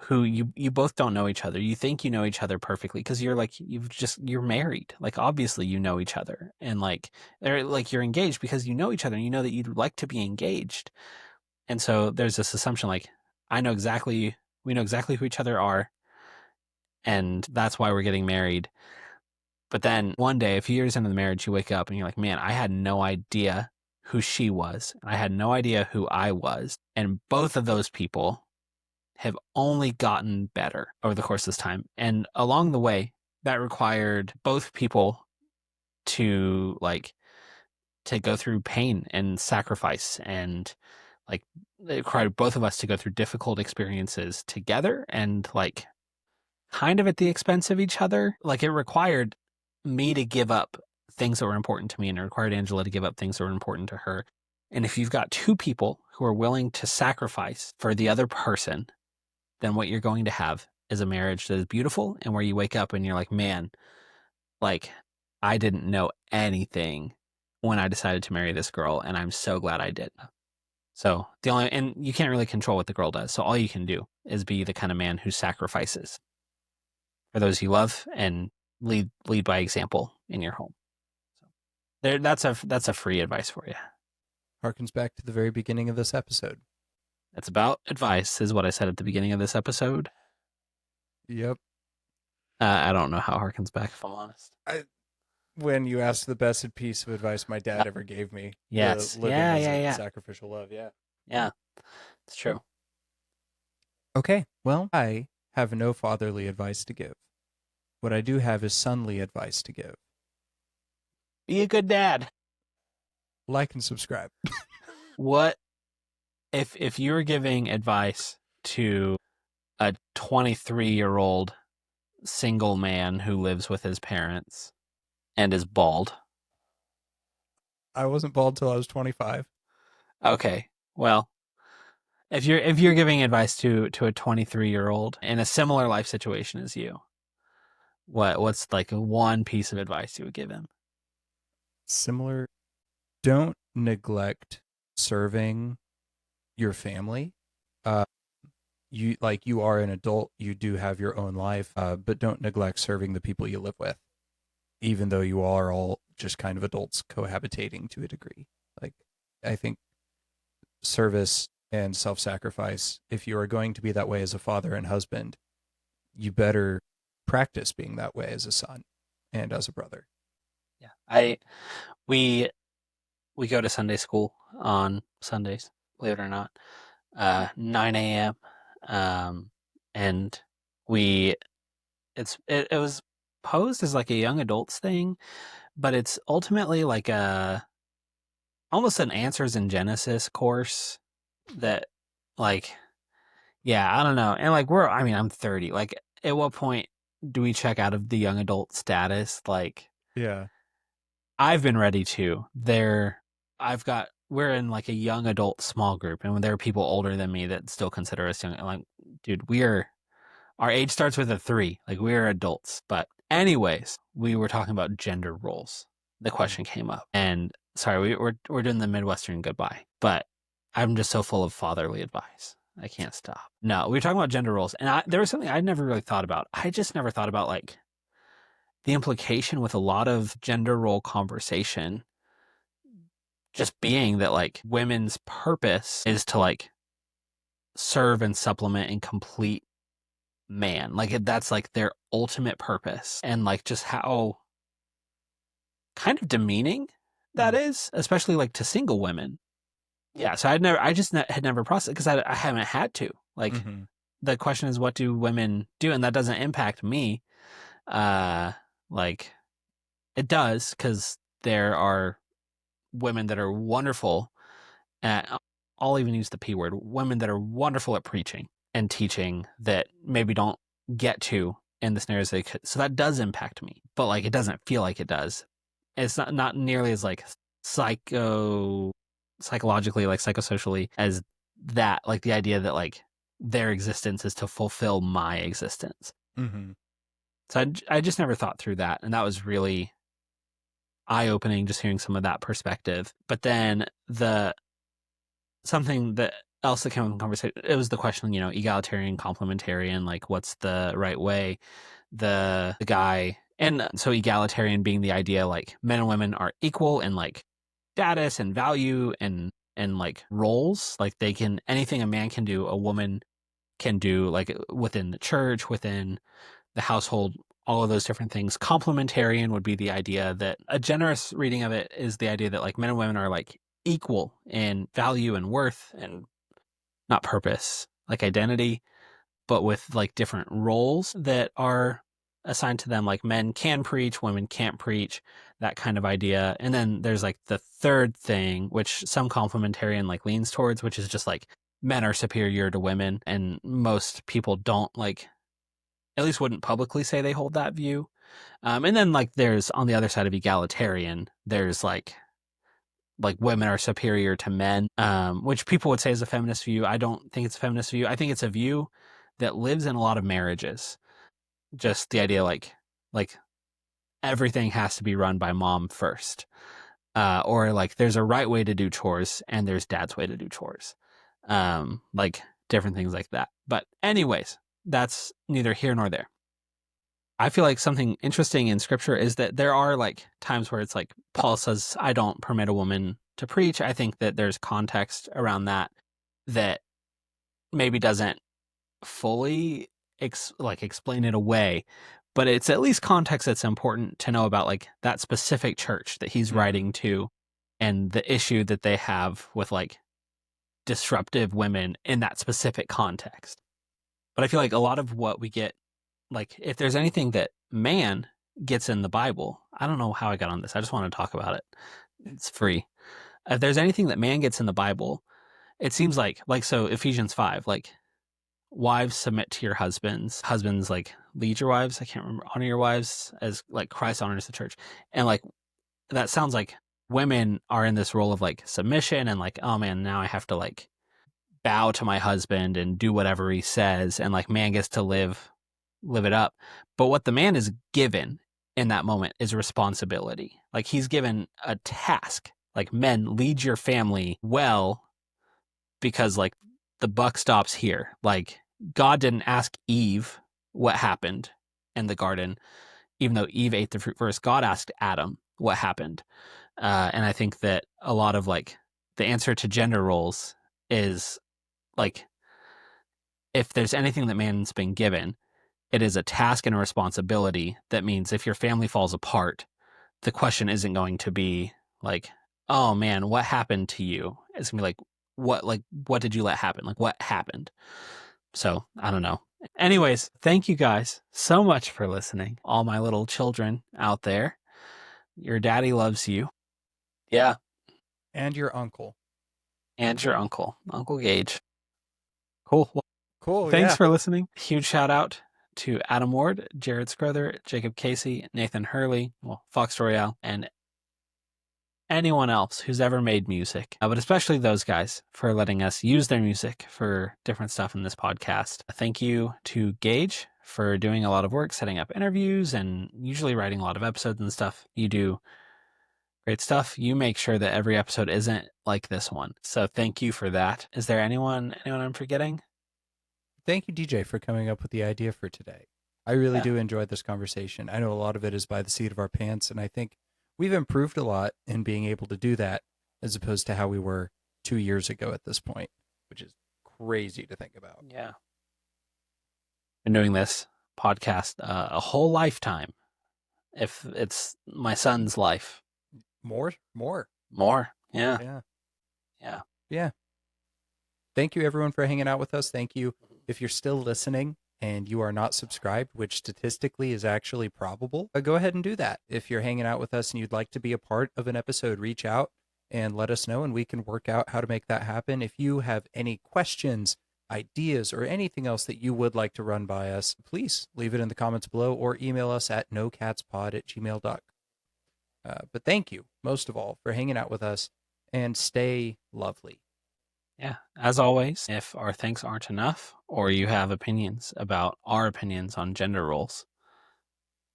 you both don't know each other. You think you know each other perfectly because you're like you're married. Like obviously you know each other and like they're like you're engaged because you know each other and you know that you'd like to be engaged. And so there's this assumption like I know exactly we know exactly who each other are and that's why we're getting married. But then one day, a few years into the marriage, you wake up and you're like, man, I had no idea who she was. I had no idea who I was. And both of those people have only gotten better over the course of this time. And along the way, that required both people to like to go through pain and sacrifice and like it required both of us to go through difficult experiences together and like kind of at the expense of each other. Like it required me to give up things that were important to me and it required Angela to give up things that were important to her. And if you've got two people who are willing to sacrifice for the other person, then what you're going to have is a marriage that is beautiful and where you wake up and you're like, man, like I didn't know anything when I decided to marry this girl and I'm so glad I did. So and you can't really control what the girl does. So all you can do is be the kind of man who sacrifices for those you love and lead by example in your home. So that's a free advice for you. harkens back to the very beginning of this episode. That's about advice, is what I said at the beginning of this episode. Yep. I don't know how harkens back, if I'm honest. When you asked the best piece of advice my dad ever gave me, the Yes. living Yeah, as yeah, a yeah. sacrificial love. Yeah. Yeah. It's true. Okay. Well, I have no fatherly advice to give. What I do have is sonly advice to give. Be a good dad. Like and subscribe. What if you were giving advice to a 23-year-old single man who lives with his parents and is bald? I wasn't bald till I was 25. Okay. Well, if you're giving advice to a 23-year-old in a similar life situation as you, what's like one piece of advice you would give him? Similar. Don't neglect serving your family. Uh, you are an adult, you do have your own life, but don't neglect serving the people you live with, even though you are all just kind of adults cohabitating to a degree. Like, I think service and self-sacrifice, if you are going to be that way as a father and husband, you better practice being that way as a son and as a brother. Yeah. We we go to Sunday school on Sundays, believe it or not, 9 a.m. And we it was posed as like a young adults thing, but it's ultimately like a almost an answers in Genesis course that like yeah, I don't know. And like I mean I'm 30. Like at what point do we check out of the young adult status? Like Yeah. I've been ready to. We're in like a young adult small group, and when there are people older than me that still consider us young, I'm like, dude, our age starts with a 3. Like we're adults. But anyways, we were talking about gender roles. The question came up, and sorry, we're doing the Midwestern goodbye, but I'm just so full of fatherly advice. I can't stop. No, we were talking about gender roles, and there was something I never really thought about. I just never thought about like the implication with a lot of gender role conversation just being that like women's purpose is to like serve and supplement and complete man. Like that's like their ultimate purpose. And like just how kind of demeaning that is, especially like to single women. Yeah. So had never processed because I haven't had to. Like Mm-hmm. the question is, what do women do? And that doesn't impact me. Like it does because there are women that are wonderful at, I'll even use the P word, women that are wonderful at preaching and teaching that maybe don't get to in the scenarios they could. So that does impact me, but like it doesn't feel like it does. It's not nearly as like psychologically, like psychosocially as that, like the idea that like their existence is to fulfill my existence. Mm-hmm. So I just never thought through that. And that was really eye opening just hearing some of that perspective. But then something that else that came up in conversation, it was the question, egalitarian, complementarian, like what's the right way? The guy, and so egalitarian being the idea like men and women are equal in like status and value and like roles. Like they can, anything a man can do, a woman can do, like within the church, within the household, all of those different things. Complementarian would be the idea that a generous reading of it is the idea that like men and women are like equal in value and worth and not purpose, like identity, but with like different roles that are assigned to them. Like men can preach, women can't preach, that kind of idea. And then there's like the third thing, which some complementarian like leans towards, which is just like men are superior to women. And most people don't like, at least wouldn't publicly say they hold that view. And then like there's on the other side of egalitarian, there's like women are superior to men, which people would say is a feminist view. I don't think it's a feminist view. I think it's a view that lives in a lot of marriages. Just the idea like everything has to be run by mom first, or like there's a right way to do chores and there's dad's way to do chores, like different things like that. But anyways, that's neither here nor there. I feel like something interesting in scripture is that there are like times where it's like Paul says, I don't permit a woman to preach. I think that there's context around that that maybe doesn't fully explain it away, but it's at least context that's important to know about like that specific church that he's Mm-hmm. writing to and the issue that they have with like disruptive women in that specific context. But I feel like a lot of what we get, like if there's anything that man gets in the Bible, I don't know how I got on this. I just want to talk about it. It's free. If there's anything that man gets in the Bible, it seems like so Ephesians 5, like wives submit to your husbands. Husbands like lead your wives. I can't remember. Honor your wives as like Christ honors the church. And like that sounds like women are in this role of like submission and like, oh man, now I have to like bow to my husband and do whatever he says, and like man gets to live it up. But what the man is given in that moment is responsibility. Like he's given a task. Like men, lead your family well because like the buck stops here. Like God didn't ask Eve what happened in the garden, even though Eve ate the fruit first. God asked Adam what happened. And I think that a lot of like the answer to gender roles is like, if there's anything that man's been given, it is a task and a responsibility. That means if your family falls apart, the question isn't going to be like, oh man, what happened to you? It's gonna be what did you let happen? Like, what happened? So I don't know. Anyways, thank you guys so much for listening. All my little children out there, your daddy loves you. Yeah. And your uncle. And your uncle, Uncle Gage. Cool. Well, Cool. thanks Yeah. for listening. Huge shout out to Adam Ward, Jared Scrowther, Jacob Casey, Nathan Hurley, Fox Royale, and anyone else who's ever made music, but especially those guys for letting us use their music for different stuff in this podcast. Thank you to Gage for doing a lot of work, setting up interviews and usually writing a lot of episodes and stuff. You do great stuff. You make sure that every episode isn't like this one. So thank you for that. Is there anyone I'm forgetting? Thank you, DJ, for coming up with the idea for today. I really do enjoy this conversation. I know a lot of it is by the seat of our pants, and I think we've improved a lot in being able to do that as opposed to how we were 2 years ago at this point, which is crazy to think about. Yeah. Been doing this podcast a whole lifetime. If it's my son's life. More. Yeah. Yeah. Thank you, everyone, for hanging out with us. Thank you. If you're still listening and you are not subscribed, which statistically is actually probable, go ahead and do that. If you're hanging out with us and you'd like to be a part of an episode, reach out and let us know, and we can work out how to make that happen. If you have any questions, ideas, or anything else that you would like to run by us, please leave it in the comments below or email us at nocatspod@gmail.com. But thank you, most of all, for hanging out with us, and stay lovely. Yeah. As always, if our thanks aren't enough, or you have opinions about our opinions on gender roles,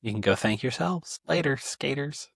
you can go thank yourselves. Later, skaters.